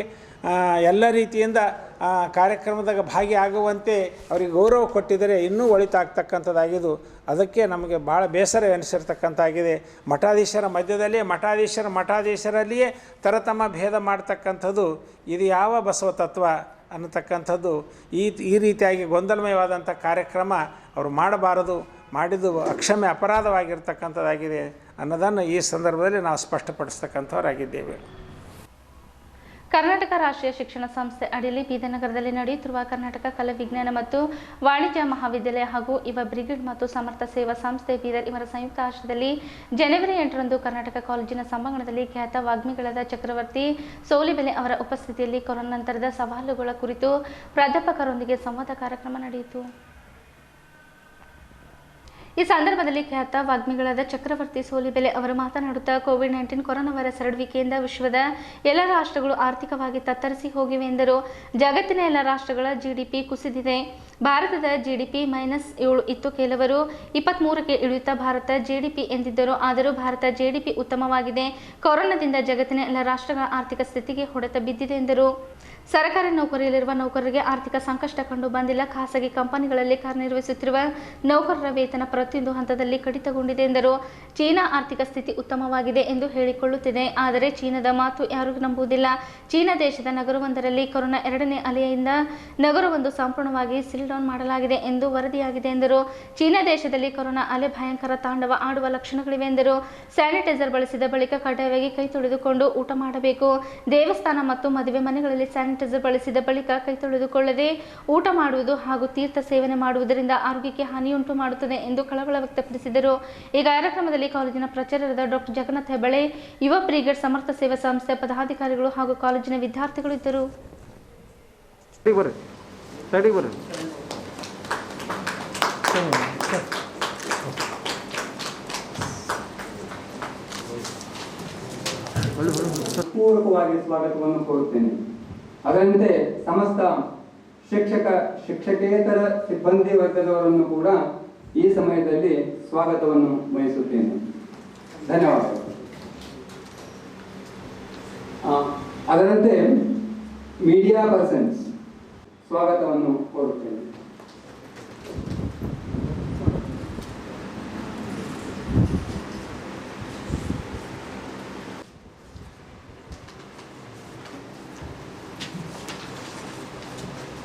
ಎಲ್ಲ ರೀತಿಯಿಂದ ಕಾರ್ಯಕ್ರಮದಾಗ ಭಾಗಿಯಾಗುವಂತೆ ಅವರಿಗೆ ಗೌರವ ಕೊಟ್ಟಿದ್ದರೆ ಇನ್ನೂ ಒಳಿತಾಗ್ತಕ್ಕಂಥದ್ದಾಗಿದ್ದು, ಅದಕ್ಕೆ ನಮಗೆ ಭಾಳ ಬೇಸರ ಎನಿಸಿರ್ತಕ್ಕಂಥದ್ದಾಗಿದೆ. ಮಠಾಧೀಶರ ಮಧ್ಯದಲ್ಲೇ ಮಠಾಧೀಶರಲ್ಲಿಯೇ ತರತಮ ಭೇದ ಮಾಡ್ತಕ್ಕಂಥದ್ದು ಇದು ಯಾವ ಬಸವ ತತ್ವ ಅನ್ನತಕ್ಕಂಥದ್ದು. ಈ ರೀತಿಯಾಗಿ ಗೊಂದಲಮಯವಾದಂಥ ಕಾರ್ಯಕ್ರಮ ಅವರು ಮಾಡಬಾರದು, ಮಾಡಿದ್ದು ಅಕ್ಷಮ್ಯ ಅಪರಾಧವಾಗಿರ್ತಕ್ಕಂಥದ್ದಾಗಿದೆ ಅನ್ನೋದನ್ನು ಈ ಸಂದರ್ಭದಲ್ಲಿ ನಾವು ಸ್ಪಷ್ಟಪಡಿಸ್ತಕ್ಕಂಥವರಾಗಿದ್ದೇವೆ. ಕರ್ನಾಟಕ ರಾಷ್ಟ್ರೀಯ ಶಿಕ್ಷಣ ಸಂಸ್ಥೆ ಅಡಿಯಲ್ಲಿ ಬೀದರ್ನಗರದಲ್ಲಿ ನಡೆಯುತ್ತಿರುವ ಕರ್ನಾಟಕ ಕಲಾ ವಿಜ್ಞಾನ ಮತ್ತು ವಾಣಿಜ್ಯ ಮಹಾವಿದ್ಯಾಲಯ ಹಾಗೂ ಯುವ ಬ್ರಿಗೇಡ್ ಮತ್ತು ಸಮರ್ಥ ಸೇವಾ ಸಂಸ್ಥೆ ಬೀದರ್ ಇವರ ಸಂಯುಕ್ತ ಆಶ್ರಯದಲ್ಲಿ ಜನವರಿ 8ರಂದು ಕರ್ನಾಟಕ ಕಾಲೇಜಿನ ಸಭಾಂಗಣದಲ್ಲಿ ಖ್ಯಾತ ವಾಗ್ಮಿಗಳಾದ ಚಕ್ರವರ್ತಿ ಸೋಲಿಬೆಲೆ ಅವರ ಉಪಸ್ಥಿತಿಯಲ್ಲಿ ಕೊರೋನಾ ನಂತರದ ಸವಾಲುಗಳ ಕುರಿತು ಪ್ರಾಧ್ಯಾಪಕರೊಂದಿಗೆ ಸಂವಾದ ಕಾರ್ಯಕ್ರಮ ನಡೆಯಿತು. ಈ ಸಂದರ್ಭದಲ್ಲಿ ಖ್ಯಾತ ವಾಗ್ಮಿಗಳಾದ ಚಕ್ರವರ್ತಿ ಸೋಲಿಬೆಲೆ ಅವರು ಮಾತನಾಡುತ್ತಾ ಕೋವಿಡ್-19 ಕೊರೋನಾ ವೈರಸ್ ಹರಡುವಿಕೆಯಿಂದ ವಿಶ್ವದ ಎಲ್ಲ ರಾಷ್ಟ್ರಗಳು ಆರ್ಥಿಕವಾಗಿ ತತ್ತರಿಸಿ ಹೋಗಿವೆ ಎಂದರು. ಜಗತ್ತಿನ ಎಲ್ಲ ರಾಷ್ಟ್ರಗಳ ಜಿಡಿಪಿ ಕುಸಿದಿದೆ. ಭಾರತದ ಜಿಡಿಪಿ -7 ಇತ್ತು. ಕೆಲವರು 23ಕ್ಕೆ ಇಳಿಯುತ್ತಾ ಭಾರತ ಜಿಡಿಪಿ ಎಂದಿದ್ದರು. ಆದರೂ ಭಾರತ ಜಿಡಿಪಿ ಉತ್ತಮವಾಗಿದೆ. ಕೊರೋನಾದಿಂದ ಜಗತ್ತಿನ ಎಲ್ಲ ರಾಷ್ಟ್ರಗಳ ಆರ್ಥಿಕ ಸ್ಥಿತಿಗೆ ಹೊಡೆತ ಬಿದ್ದಿದೆ ಎಂದರು. ಸರ್ಕಾರಿ ನೌಕರಿಯಲ್ಲಿರುವ ನೌಕರರಿಗೆ ಆರ್ಥಿಕ ಸಂಕಷ್ಟ ಕಂಡು ಬಂದಿಲ್ಲ. ಖಾಸಗಿ ಕಂಪನಿಗಳಲ್ಲಿ ಕಾರ್ಯನಿರ್ವಹಿಸುತ್ತಿರುವ ನೌಕರರ ವೇತನ ಪ್ರತಿಯೊಂದು ಹಂತದಲ್ಲಿ ಕಡಿತಗೊಂಡಿದೆ ಎಂದರು. ಚೀನಾ ಆರ್ಥಿಕ ಸ್ಥಿತಿ ಉತ್ತಮವಾಗಿದೆ ಎಂದು ಹೇಳಿಕೊಳ್ಳುತ್ತಿದೆ. ಆದರೆ ಚೀನಾದ ಮಾತು ಯಾರೂ ನಂಬುವುದಿಲ್ಲ. ಚೀನಾ ದೇಶದ ನಗರವೊಂದರಲ್ಲಿ ಕೊರೋನಾ 2ನೇ ಅಲೆಯಿಂದ ನಗರವೊಂದು ಸಂಪೂರ್ಣವಾಗಿ ಸೀಲ್ ಡೌನ್ ಮಾಡಲಾಗಿದೆ ಎಂದು ವರದಿಯಾಗಿದೆ ಎಂದರು. ಚೀನಾ ದೇಶದಲ್ಲಿ ಕೊರೋನಾ ಅಲೆ ಭಯಂಕರ ತಾಂಡವ ಆಡುವ ಲಕ್ಷಣಗಳಿವೆ ಎಂದರು. ಸ್ಯಾನಿಟೈಸರ್ ಬಳಸಿದ ಬಳಿಕ ಕಡ್ಡಾಯವಾಗಿ ಕೈ ತೊಳೆದುಕೊಂಡು ಊಟ ಮಾಡಬೇಕು. ದೇವಸ್ಥಾನ ಮತ್ತು ಮದುವೆ ಮನೆಗಳಲ್ಲಿ ಸ್ಯಾನಿಟೈಸರ್ ಬಳಸಿದ ಬಳಿಕ ಕೈ ತೊಳೆದುಕೊಳ್ಳದೆ ಊಟ ಮಾಡುವುದು ಹಾಗೂ ತೀರ್ಥ ಸೇವನೆ ಮಾಡುವುದರಿಂದ ಆರೋಗ್ಯಕ್ಕೆ ಹಾನಿಯುಂಟು ಮಾಡುತ್ತದೆ ಎಂದು ಕಳವಳ ವ್ಯಕ್ತಪಡಿಸಿದರು. ಈ ಕಾರ್ಯಕ್ರಮದಲ್ಲಿ ಕಾಲೇಜಿನ ಪ್ರಾಚಾರ್ಯರಾದ ಡಾಕ್ಟರ್ ಜಗನ್ನಾಥ ಹೆಬ್ಬಳೆ, ಯುವ ಬ್ರಿಗೇಡ್ ಸಮರ್ಥ ಸೇವಾ ಸಂಸ್ಥೆ ಪದಾಧಿಕಾರಿಗಳು ಹಾಗೂ ಕಾಲೇಜಿನ ವಿದ್ಯಾರ್ಥಿಗಳು ಇದ್ದರು. ಪೂರ್ವಕವಾಗಿ ಸ್ವಾಗತವನ್ನು ಕೋರುತ್ತೇನೆ. ಅದರಂತೆ ಸಮಸ್ತ ಶಿಕ್ಷಕೇತರ ಸಿಬ್ಬಂದಿ ವರ್ಗದವರನ್ನು ಕೂಡ ಈ ಸಮಯದಲ್ಲಿ ಸ್ವಾಗತವನ್ನು ಬಯಸುತ್ತೇನೆ. ಧನ್ಯವಾದಗಳು. ಅದರಂತೆ ಮೀಡಿಯಾ ಪರ್ಸನ್ಸ್ ಸ್ವಾಗತವನ್ನು ಕೋರುತ್ತೇನೆ.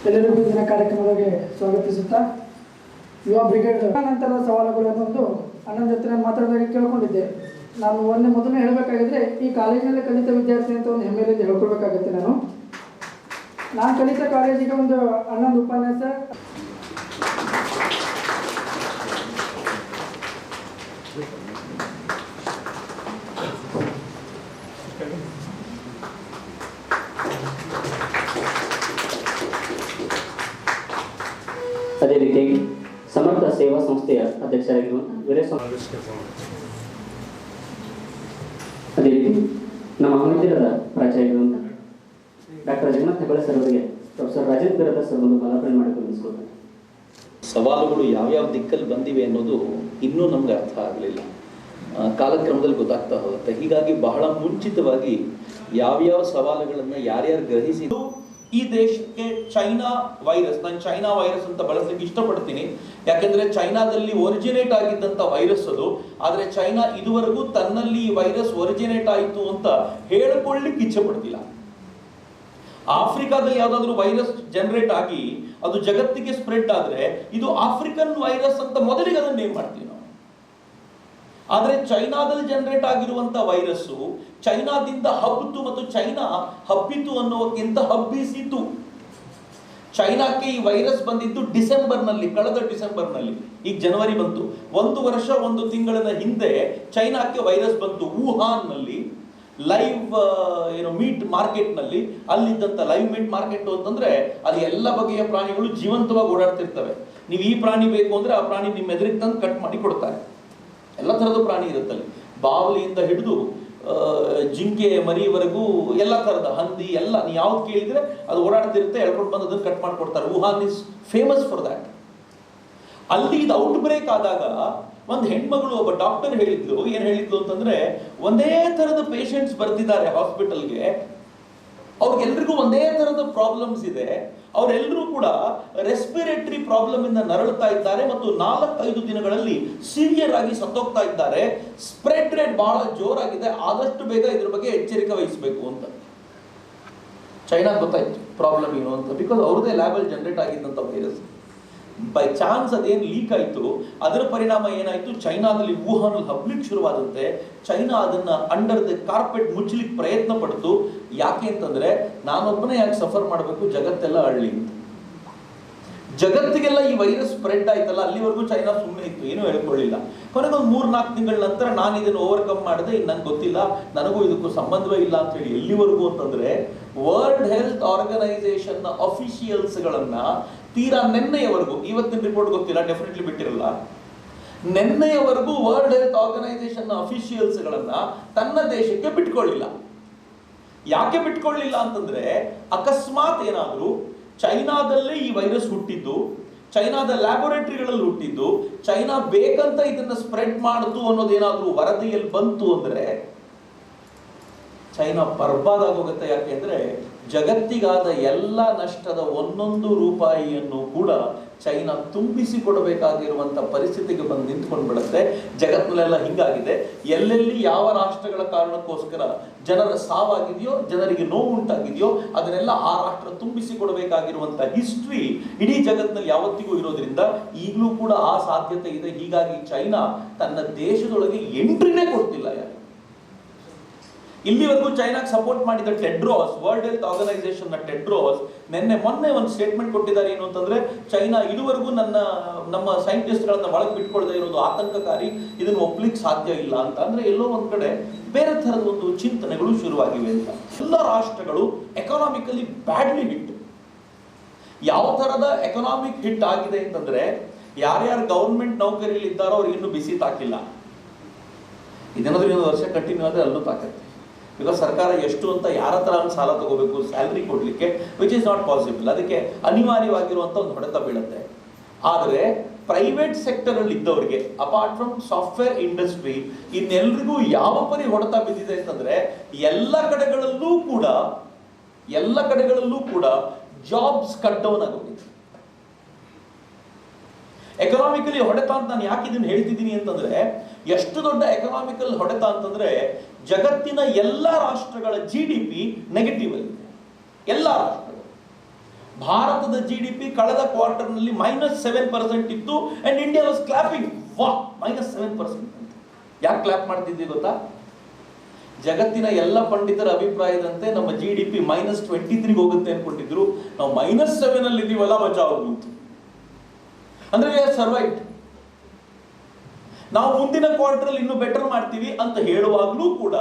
ಎಲ್ಲರಿಗೂ ದಿನ ಕಾರ್ಯಕ್ರಮಗಳಿಗೆ ಸ್ವಾಗತಿಸುತ್ತಾ ಯುವ ಬ್ರಿಗೇಡ್ ನಂತರದ ಸವಾಲುಗಳು ಅನ್ನೊಂದು ಅಣ್ಣನ ಜೊತೆ ಮಾತಾಡಿದಾಗ ಕೇಳ್ಕೊಂಡಿದ್ದೆ. ನಾನು ಮೊದಲನೇ ಹೇಳಬೇಕಾಗಿದ್ರೆ ಈ ಕಾಲೇಜಿನಲ್ಲಿ ಕಲಿತ ವಿದ್ಯಾರ್ಥಿ ಅಂತ ಒಂದು ಹೆಮ್ಮೆಯಿಂದ ಹೇಳ್ಕೊಳ್ಬೇಕಾಗತ್ತೆ. ನಾನು ಕಲಿತ ಕಾಲೇಜಿಗೆ ಒಂದು ಅಣ್ಣನ ಉಪನ್ಯಾಸ ಅದೇ ರೀತಿ ಸಮರ್ಥ ಸೇವಾ ಸಂಸ್ಥೆಯ ಅಧ್ಯಕ್ಷರಾಗಿರುವಂತಹ ವೀರೇಸ್ವಾಮಿ, ಅದೇ ರೀತಿ ನಮ್ಮ ಮಂದಿರದ ಪ್ರಾಚಾರ್ಯರಾಗಿರುವಂತಹ ಡಾಕ್ಟರ್ ಜಗನ್ನಾಥ್ ಹೆಗಡೆ ಸರ್ ಅವರಿಗೆ ಪ್ರೊಫೆಸರ್ ರಾಜೇಂದ್ರ ಸರ್ ಒಂದು ಮಾಲಾರ್ಪಣೆ ಮಾಡಿಕೊಂಡು ಸವಾಲುಗಳು ಯಾವ್ಯಾವ ದಿಕ್ಕಲ್ಲಿ ಬಂದಿವೆ ಅನ್ನೋದು ಇನ್ನೂ ನಮ್ಗೆ ಅರ್ಥ ಆಗಲಿಲ್ಲ. ಕಾಲಕ್ರಮದಲ್ಲಿ ಗೊತ್ತಾಗ್ತಾ ಹೋಗುತ್ತೆ. ಹೀಗಾಗಿ ಬಹಳ ಮುಂಚಿತವಾಗಿ ಯಾವ್ಯಾವ ಸವಾಲುಗಳನ್ನು ಯಾರ್ಯಾರು ಗ್ರಹಿಸಿದ್ದು, ಈ ದೇಶಕ್ಕೆ ಚೈನಾ ವೈರಸ್, ನಾನು ಚೈನಾ ವೈರಸ್ ಅಂತ ಬಳಸಲಿಕ್ಕೆ ಇಷ್ಟಪಡ್ತೀನಿ, ಯಾಕೆಂದ್ರೆ ಚೈನಾದಲ್ಲಿ ಒರಿಜಿನೇಟ್ ಆಗಿದ್ದಂಥ ವೈರಸ್ ಅದು. ಆದರೆ ಚೈನಾ ಇದುವರೆಗೂ ತನ್ನಲ್ಲಿ ಈ ವೈರಸ್ ಒರಿಜಿನೇಟ್ ಆಯಿತು ಅಂತ ಹೇಳಿಕೊಳ್ಳಿಕ್ಕೆ ಇಚ್ಛೆ ಪಡ್ತಿಲ್ಲ. ಆಫ್ರಿಕಾದಲ್ಲಿ ಯಾವುದಾದ್ರೂ ವೈರಸ್ ಜನರೇಟ್ ಆಗಿ ಅದು ಜಗತ್ತಿಗೆ ಸ್ಪ್ರೆಡ್ ಆದರೆ ಇದು ಆಫ್ರಿಕನ್ ವೈರಸ್ ಅಂತ ಮೊದಲಿಗೆ ಅದನ್ನು ನೇಮ್ ಮಾಡ್ತೀವಿ ನಾವು. ಆದರೆ ಚೈನಾದಲ್ಲಿ ಜನರೇಟ್ ಆಗಿರುವಂಥ ವೈರಸ್ಸು ಚೈನಾದಿಂದ ಹಬ್ಬಿತು ಮತ್ತು ಚೈನಾ ಹಬ್ಬಿತು ಅನ್ನೋಕ್ಕಿಂತ ಹಬ್ಬಿಸಿತು. ಚೈನಾಕ್ಕೆ ಈ ವೈರಸ್ ಬಂದಿದ್ದು ಡಿಸೆಂಬರ್ನಲ್ಲಿ, ಕಳೆದ ಡಿಸೆಂಬರ್ನಲ್ಲಿ. ಈಗ ಜನವರಿ ಬಂತು. 1 ವರ್ಷ 1 ತಿಂಗಳಿನ ಹಿಂದೆ ಚೈನಾಕ್ಕೆ ವೈರಸ್ ಬಂತು. ವುಹಾನ್ನಲ್ಲಿ ಲೈವ್ ಮೀಟ್ ಮಾರ್ಕೆಟ್ನಲ್ಲಿ, ಅಲ್ಲಿದ್ದಂಥ ಲೈವ್ ಮೀಟ್ ಮಾರ್ಕೆಟ್ ಅಂತಂದ್ರೆ ಅದು ಎಲ್ಲ ಬಗೆಯ ಪ್ರಾಣಿಗಳು ಜೀವಂತವಾಗಿ ಓಡಾಡ್ತಿರ್ತವೆ. ನೀವು ಈ ಪ್ರಾಣಿ ಬೇಕು ಅಂದ್ರೆ ಆ ಪ್ರಾಣಿ ನಿಮ್ಮ ಎದುರಿಗೆ ತಂದು ಕಟ್ ಮಾಡಿ ಕೊಡ್ತಾರೆ. ಎಲ್ಲ ಥರದ ಪ್ರಾಣಿ ಇರುತ್ತಲ್ಲಿ, ಬಾವಲಿಯಿಂದ ಹಿಡಿದು ಜಿಂಕೆ ಮರಿವರೆಗೂ ಎಲ್ಲ ಥರದ ಹಂದಿ ಎಲ್ಲ ನೀವು ಯಾವ್ದು ಕೇಳಿದ್ರೆ ಅದು ಓಡಾಡ್ತಿರುತ್ತೆ, ಎಳ್ಕೊಂಡು ಬಂದು ಅದನ್ನು ಕಟ್ ಮಾಡಿಕೊಡ್ತಾರೆ. Wuhan is famous for that. ಅಲ್ಲಿ ಇದು ಔಟ್ ಬ್ರೇಕ್ ಆದಾಗ ಒಂದು ಹೆಣ್ಮಗಳು, ಒಬ್ಬ ಡಾಕ್ಟರ್ ಹೇಳಿದ್ಲು, ಏನು ಹೇಳಿದ್ಲು ಅಂತಂದ್ರೆ, ಒಂದೇ ಥರದ ಪೇಷಂಟ್ಸ್ ಬರ್ತಿದ್ದಾರೆ ಹಾಸ್ಪಿಟಲ್ಗೆ, ಅವ್ರಿಗೆಲ್ರಿಗೂ ಒಂದೇ ಥರದ ಪ್ರಾಬ್ಲಮ್ಸ್ ಇದೆ, ಅವರೆಲ್ಲರೂ ಕೂಡ ರೆಸ್ಪಿರೇಟರಿ ಪ್ರಾಬ್ಲಮ್ ಇಂದ ನರಳುತ್ತಾ ಇದ್ದಾರೆ ಮತ್ತು 4-5 ದಿನಗಳಲ್ಲಿ ಸಿವಿಯರ್ ಆಗಿ ಸತ್ತೋಗ್ತಾ ಇದ್ದಾರೆ. ಸ್ಪ್ರೆಡ್ ರೇಟ್ ಬಹಳ ಜೋರಾಗಿದೆ, ಆದಷ್ಟು ಬೇಗ ಇದ್ರ ಬಗ್ಗೆ ಎಚ್ಚರಿಕೆ ವಹಿಸಬೇಕು ಅಂತ. ಚೈನಾ ಗೊತ್ತಾಯ್ತು ಪ್ರಾಬ್ಲಮ್ ಏನು ಅಂತ, ಬಿಕಾಸ್ ಅವ್ರದೇ ಲ್ಯಾಬಲ್ಲಿ ಜನರೇಟ್ ಆಗಿದ್ದಂಥ ವೈರಸ್. ಬೈ ಚಾನ್ಸ್ ಅದೇನು ಲೀಕ್ ಆಯಿತು, ಅದರ ಪರಿಣಾಮ ಏನಾಯಿತು, ಚೈನಾದಲ್ಲಿ ವುಹಾನಲ್ಲಿ ಹಬ್ಲಿಕ್ಕೆ ಶುರುವಾದಂತೆ ಚೈನಾ ಅದನ್ನು ಅಂಡರ್ ದ ಕಾರ್ಪೆಟ್ ಮುಚ್ಚಲಿಕ್ಕೆ ಪ್ರಯತ್ನ ಪಡ್ತು. ಯಾಕೆ ಅಂತಂದರೆ, ನಾನೊಬ್ಬನೇ ಯಾಕೆ ಸಫರ್ ಮಾಡಬೇಕು, ಜಗತ್ತೆಲ್ಲ ಅಳ್ಳಿ ಅಂತ. ಜಗತ್ತಿಗೆಲ್ಲ ಈ ವೈರಸ್ ಸ್ಪ್ರೆಡ್ ಆಯ್ತಲ್ಲ, ಅಲ್ಲಿವರೆಗೂ ಚೈನಾ ಸುಮ್ಮನೆ ಇತ್ತು, ಏನೂ ಹೇಳ್ಕೊಳ್ಳಿಲ್ಲ. ಕೊನೆಗೊಂದು 3-4 ತಿಂಗಳ ನಂತರ ನಾನು ಇದನ್ನು ಓವರ್ಕಮ್ ಮಾಡಿದೆ, ಇನ್ನು ನಂಗೆ ಗೊತ್ತಿಲ್ಲ, ನನಗೂ ಇದಕ್ಕೂ ಸಂಬಂಧವೇ ಇಲ್ಲ ಅಂತ ಹೇಳಿ. ಎಲ್ಲಿವರೆಗೂ ಅಂತಂದರೆ, ವರ್ಲ್ಡ್ ಹೆಲ್ತ್ ಆರ್ಗನೈಸೇಷನ್ನ ಅಫಿಷಿಯಲ್ಸ್ಗಳನ್ನು ತೀರಾ ನೆನ್ನೆಯವರೆಗೂ, ಇವತ್ತಿನ ರಿಪೋರ್ಟ್ ಗೊತ್ತಿಲ್ಲ, ಡೆಫಿನೆಟ್ಲಿ ಬಿಟ್ಟಿರಲ್ಲ, ನೆನ್ನೆಯವರೆಗೂ ವರ್ಲ್ಡ್ ಹೆಲ್ತ್ ಆರ್ಗನೈಸೇಷನ್ನ ಅಫಿಷಿಯಲ್ಸ್ಗಳನ್ನು ತನ್ನ ದೇಶಕ್ಕೆ ಬಿಟ್ಕೊಳ್ಳಿಲ್ಲ. ಯಾಕೆ ಬಿಟ್ಕೊಳ್ಳಿಲ್ಲ ಅಂತಂದ್ರೆ, ಅಕಸ್ಮಾತ್ ಏನಾದರೂ ಚೈನಾದಲ್ಲೇ ಈ ವೈರಸ್ ಹುಟ್ಟಿದ್ದು, ಚೈನಾದ ಲ್ಯಾಬೊರೇಟರಿಗಳಲ್ಲಿ ಹುಟ್ಟಿದ್ದು, ಚೈನಾ ಬೇಕಂತ ಇದನ್ನು ಸ್ಪ್ರೆಡ್ ಮಾಡಿತು ಅನ್ನೋದೇನಾದರೂ ವರದಿಯಲ್ಲಿ ಬಂತು ಅಂದರೆ ಚೈನಾ ಬರ್ಬಾದಾಗೋಗುತ್ತೆ. ಯಾಕೆ ಅಂದರೆ, ಜಗತ್ತಿಗಾದ ಎಲ್ಲ ನಷ್ಟದ 1 ರೂಪಾಯಿಯನ್ನು ಕೂಡ ಚೈನಾ ತುಂಬಿಸಿಕೊಡಬೇಕಾಗಿರುವಂಥ ಪರಿಸ್ಥಿತಿಗೆ ಬಂದು ನಿಂತ್ಕೊಂಡು ಬಿಡುತ್ತೆ. ಜಗತ್ತಿನಲ್ಲೆಲ್ಲ ಹಿಂಗಾಗಿದೆ. ಎಲ್ಲೆಲ್ಲಿ ಯಾವ ರಾಷ್ಟ್ರಗಳ ಕಾರಣಕ್ಕೋಸ್ಕರ ಜನರ ಸಾವಾಗಿದೆಯೋ, ಜನರಿಗೆ ನೋವು ಉಂಟಾಗಿದೆಯೋ, ಅದನ್ನೆಲ್ಲ ಆ ರಾಷ್ಟ್ರ ತುಂಬಿಸಿಕೊಡಬೇಕಾಗಿರುವಂಥ ಹಿಸ್ಟ್ರಿ ಇಡೀ ಜಗತ್ತಿನಲ್ಲಿ ಯಾವತ್ತಿಗೂ ಇರೋದ್ರಿಂದ ಈಗಲೂ ಕೂಡ ಆ ಸಾಧ್ಯತೆ ಇದೆ. ಹೀಗಾಗಿ ಚೈನಾ ತನ್ನ ದೇಶದೊಳಗೆ ಎಂಟ್ರಿನೇ ಕೊಡ್ತಿಲ್ಲ. ಯಾರು ಇಲ್ಲಿವರೆಗೂ ಚೈನಾಗೆ ಸಪೋರ್ಟ್ ಮಾಡಿದ ಟೆಡ್ರೋಸ್, ವರ್ಲ್ಡ್ ಹೆಲ್ತ್ ಆರ್ಗನೈಸೇಷನ್ನ ಟೆಡ್ರೋಸ್ ಮೊನ್ನೆ ಒಂದು ಸ್ಟೇಟ್ಮೆಂಟ್ ಕೊಟ್ಟಿದ್ದಾರೆ. ಏನು ಅಂತಂದ್ರೆ, ಚೈನಾ ಇದುವರೆಗೂ ನಮ್ಮ ಸೈಂಟಿಸ್ಟ್ಗಳನ್ನ ಒಳಗೆ ಬಿಟ್ಕೊಳ್ತಾ ಇರೋದು ಆತಂಕಕಾರಿ, ಇದನ್ನು ಒಪ್ಲಿಕ್ಕೆ ಸಾಧ್ಯ ಇಲ್ಲ ಅಂತ. ಅಂದ್ರೆ ಎಲ್ಲೋ ಒಂದ್ ಕಡೆ ಬೇರೆ ಥರದ ಒಂದು ಚಿಂತನೆಗಳು ಶುರುವಾಗಿವೆ ಅಂತ. ಎಲ್ಲ ರಾಷ್ಟ್ರಗಳು ಎಕನಾಮಿಕಲಿ ಬ್ಯಾಡ್ಲಿ ಹಿಟ್. ಯಾವ ಥರದ ಎಕನಾಮಿಕ್ ಹಿಟ್ ಆಗಿದೆ ಅಂತಂದ್ರೆ, ಯಾರ್ಯಾರು ಗವರ್ಮೆಂಟ್ ನೌಕರಿಯಲ್ಲಿ ಇದ್ದಾರೋ ಅವ್ರಿಗೆ ಇನ್ನೂ ಬಿಸಿ ತಾಕಿಲ್ಲ. ಇದೇನಾದ್ರೂ 1 ವರ್ಷ ಕಂಟಿನ್ಯೂ ಆದರೆ ಅಲ್ಲೂ ತಾಕತ್ತೆ. ಬಿಕಾಸ್ ಸರ್ಕಾರ ಎಷ್ಟು ಅಂತ ಯಾರ ಹತ್ರ ಸಾಲ ತಗೋಬೇಕು ಸ್ಯಾಲ್ರಿ ಕೊಡಲಿಕ್ಕೆ, ವಿಚ್ ಇಸ್ ನಾಟ್ ಪಾಸಿಬಲ್. ಅದಕ್ಕೆ ಅನಿವಾರ್ಯವಾಗಿರುವಂಥ ಒಂದು ಹೊಡೆತ ಬೀಳುತ್ತೆ. ಆದರೆ ಪ್ರೈವೇಟ್ ಸೆಕ್ಟರಲ್ಲಿ ಇದ್ದವರಿಗೆ, ಅಪಾರ್ಟ್ ಫ್ರಮ್ ಸಾಫ್ಟ್ವೇರ್ ಇಂಡಸ್ಟ್ರಿ, ಇನ್ನೆಲ್ರಿಗೂ ಯಾವ ಪರಿ ಹೊಡೆತ ಬಿದ್ದಿದೆ ಅಂತಂದ್ರೆ, ಎಲ್ಲ ಕಡೆಗಳಲ್ಲೂ ಕೂಡ ಜಾಬ್ಸ್ ಕಟ್ ಡೌನ್ ಆಗೋಗಿದೆ. ಎಕನಾಮಿಕಲಿ ಹೊಡೆತ ಅಂತ ನಾನು ಯಾಕೆ ಇದನ್ನು ಹೇಳ್ತಿದ್ದೀನಿ ಅಂತಂದ್ರೆ, ಎಷ್ಟು ದೊಡ್ಡ ಎಕನಾಮಿಕಲ್ ಹೊಡೆತ ಅಂತಂದ್ರೆ, ಜಗತ್ತಿನ ಎಲ್ಲ ರಾಷ್ಟ್ರಗಳ GDP ನೆಗೆಟಿವ್ ಆಗಿದೆ. ಎಲ್ಲ ರಾಷ್ಟ್ರಗಳು ಭಾರತದ GDP ಕಳೆದ ಕ್ವಾರ್ಟರ್ನಲ್ಲಿ -7% ಇತ್ತು ಅಂಡ್ ಇಂಡಿಯಾ ವಾಸ್ ಕ್ಲಾಪಿಂಗ್. ವಾ, -7% ಅಂತ. ಯಾಕೆ ಕ್ಲಾಪ್ ಮಾಡ್ತಿದ್ವಿ ಗೊತ್ತಾ? ಜಗತ್ತಿನ ಎಲ್ಲ ಪಂಡಿತರ ಅಭಿಪ್ರಾಯದಂತೆ ನಮ್ಮ GDP -23 ಹೋಗುತ್ತೆ ಅನ್ಕೊಂಡಿದ್ರು. ನಾವು -7 ಅಲ್ಲಿ ಇದೀವಲ್ಲ, ಬಚಾವ್ ಅಂತ. ಅಂದ್ರೆ ಸರ್ವೈವ್ಡ್. ನಾವು ಮುಂದಿನ ಕ್ವಾರ್ಟರ್ ಇನ್ನೂ ಬೆಟರ್ ಮಾಡ್ತೀವಿ ಅಂತ ಹೇಳುವಾಗ್ಲೂ ಕೂಡ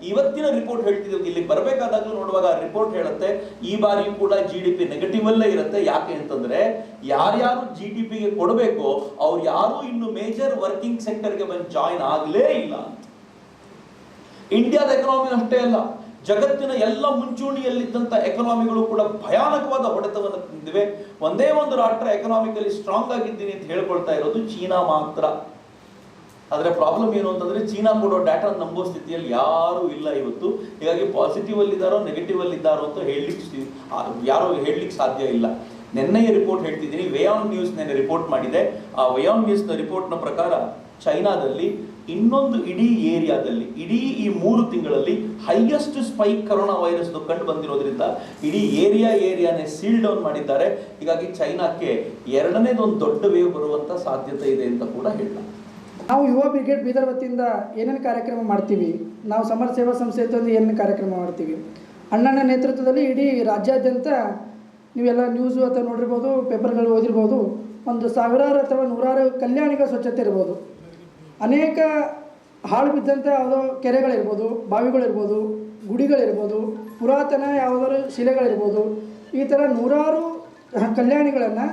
ಇವತ್ತಿನ ರಿಪೋರ್ಟ್ ಹೇಳ್ತಿದ್ದೀವಿ. ಇಲ್ಲಿ ಬರಬೇಕಾದಾಗ್ಲೂ ನೋಡುವಾಗ ರಿಪೋರ್ಟ್ ಹೇಳುತ್ತೆ ಈ ಬಾರಿಯೂ ಕೂಡ GDP ನೆಗೆಟಿವ್ ಅಲ್ಲೇ ಇರುತ್ತೆ. ಯಾಕೆ ಅಂತಂದ್ರೆ ಯಾರ್ಯಾರು GDPಗೆ ಕೊಡಬೇಕೋ ಅವ್ರು ಯಾರು ಇನ್ನು ಮೇಜರ್ ವರ್ಕಿಂಗ್ ಸೆಕ್ಟರ್ಗೆ ಬಂದು ಜಾಯಿನ್ ಆಗಲೇ ಇಲ್ಲ ಅಂತ. ಇಂಡಿಯಾದ ಎಕನಾಮಿ ಅಷ್ಟೇ ಅಲ್ಲ, ಜಗತ್ತಿನ ಎಲ್ಲ ಮುಂಚೂಣಿಯಲ್ಲಿದ್ದಂಥ ಎಕನಾಮಿಗಳು ಕೂಡ ಭಯಾನಕವಾದ ಹೊಡೆತವನ್ನು ತಿಂದಿವೆ. ಒಂದೇ ಒಂದು ರಾಷ್ಟ್ರ ಎಕನಾಮಿಕಲಿ ಸ್ಟ್ರಾಂಗ್ ಆಗಿದ್ದೀನಿ ಅಂತ ಹೇಳ್ಕೊಳ್ತಾ ಇರೋದು ಚೀನಾ ಮಾತ್ರ. ಆದರೆ ಪ್ರಾಬ್ಲಮ್ ಏನು ಅಂತಂದ್ರೆ ಚೀನಾ ಕೊಡೋ ಡಾಟಾ ನಂಬೋ ಸ್ಥಿತಿಯಲ್ಲಿ ಯಾರೂ ಇಲ್ಲ ಇವತ್ತು. ಹೀಗಾಗಿ ಪಾಸಿಟಿವ್ ಅಲ್ಲಿದ್ದಾರೋ ನೆಗೆಟಿವ್ ಅಲ್ಲಿದ್ದಾರೋ ಅಂತ ಯಾರೋ ಹೇಳಲಿಕ್ಕೆ ಸಾಧ್ಯ ಇಲ್ಲ. ನೆನ್ನೆಯ ರಿಪೋರ್ಟ್ ಹೇಳ್ತಿದ್ದೀನಿ, ವೇಯಾನ್ ನ್ಯೂಸ್ ನೆನ್ನೆ ರಿಪೋರ್ಟ್ ಮಾಡಿದೆ. ಆ ವೇಯಾನ್ ನ್ಯೂಸ್ನ ರಿಪೋರ್ಟ್ನ ಪ್ರಕಾರ ಚೈನಾದಲ್ಲಿ ಇನ್ನೊಂದು ಇಡೀ ಏರಿಯಾದಲ್ಲಿ ಇಡೀ ಈ 3 ತಿಂಗಳಲ್ಲಿ ಹೈಯೆಸ್ಟ್ ಸ್ಪೈಕ್ ಕರೋನಾ ವೈರಸ್ ಕಂಡು ಬಂದಿರೋದ್ರಿಂದ ಇಡೀ ಏರಿಯಾನೇ ಸೀಲ್ ಡೌನ್ ಮಾಡಿದ್ದಾರೆ. ಹೀಗಾಗಿ ಚೈನಾಕ್ಕೆ ಎರಡನೇದೊಂದು ದೊಡ್ಡ ವೇವ್ ಬರುವಂತ ಸಾಧ್ಯತೆ ಇದೆ ಅಂತ ಕೂಡ ಹೇಳಲಾಗಿದೆ. ನಾವು ಯುವ ಬ್ರಿಗೇಡ್ ಬೀದರ್ ವತಿಯಿಂದ ಏನೇನು ಕಾರ್ಯಕ್ರಮ ಮಾಡ್ತೀವಿ, ನಾವು ಸಮರ ಸೇವಾ ಸಂಸ್ಥೆಯಿಂದ ಏನೇನು ಕಾರ್ಯಕ್ರಮ ಮಾಡ್ತೀವಿ, ಅಣ್ಣನ ನೇತೃತ್ವದಲ್ಲಿ ಇಡೀ ರಾಜ್ಯಾದ್ಯಂತ ನೀವೆಲ್ಲ ನ್ಯೂಸು ಅಥವಾ ನೋಡಿರ್ಬೋದು, ಪೇಪರ್ಗಳು ಓದಿರ್ಬೋದು, ಒಂದು 1000 ಅಥವಾ 100 ಕಲ್ಯಾಣಿಗಳ ಸ್ವಚ್ಛತೆ ಇರ್ಬೋದು. ಅನೇಕ ಹಾಳು ಬಿದ್ದಂಥ ಯಾವುದೋ ಕೆರೆಗಳಿರ್ಬೋದು, ಬಾವಿಗಳಿರ್ಬೋದು, ಗುಡಿಗಳಿರ್ಬೋದು, ಪುರಾತನ ಯಾವುದಾದ್ರು ಶಿಲೆಗಳಿರ್ಬೋದು, ಈ ಥರ 100 ಕಲ್ಯಾಣಿಗಳನ್ನು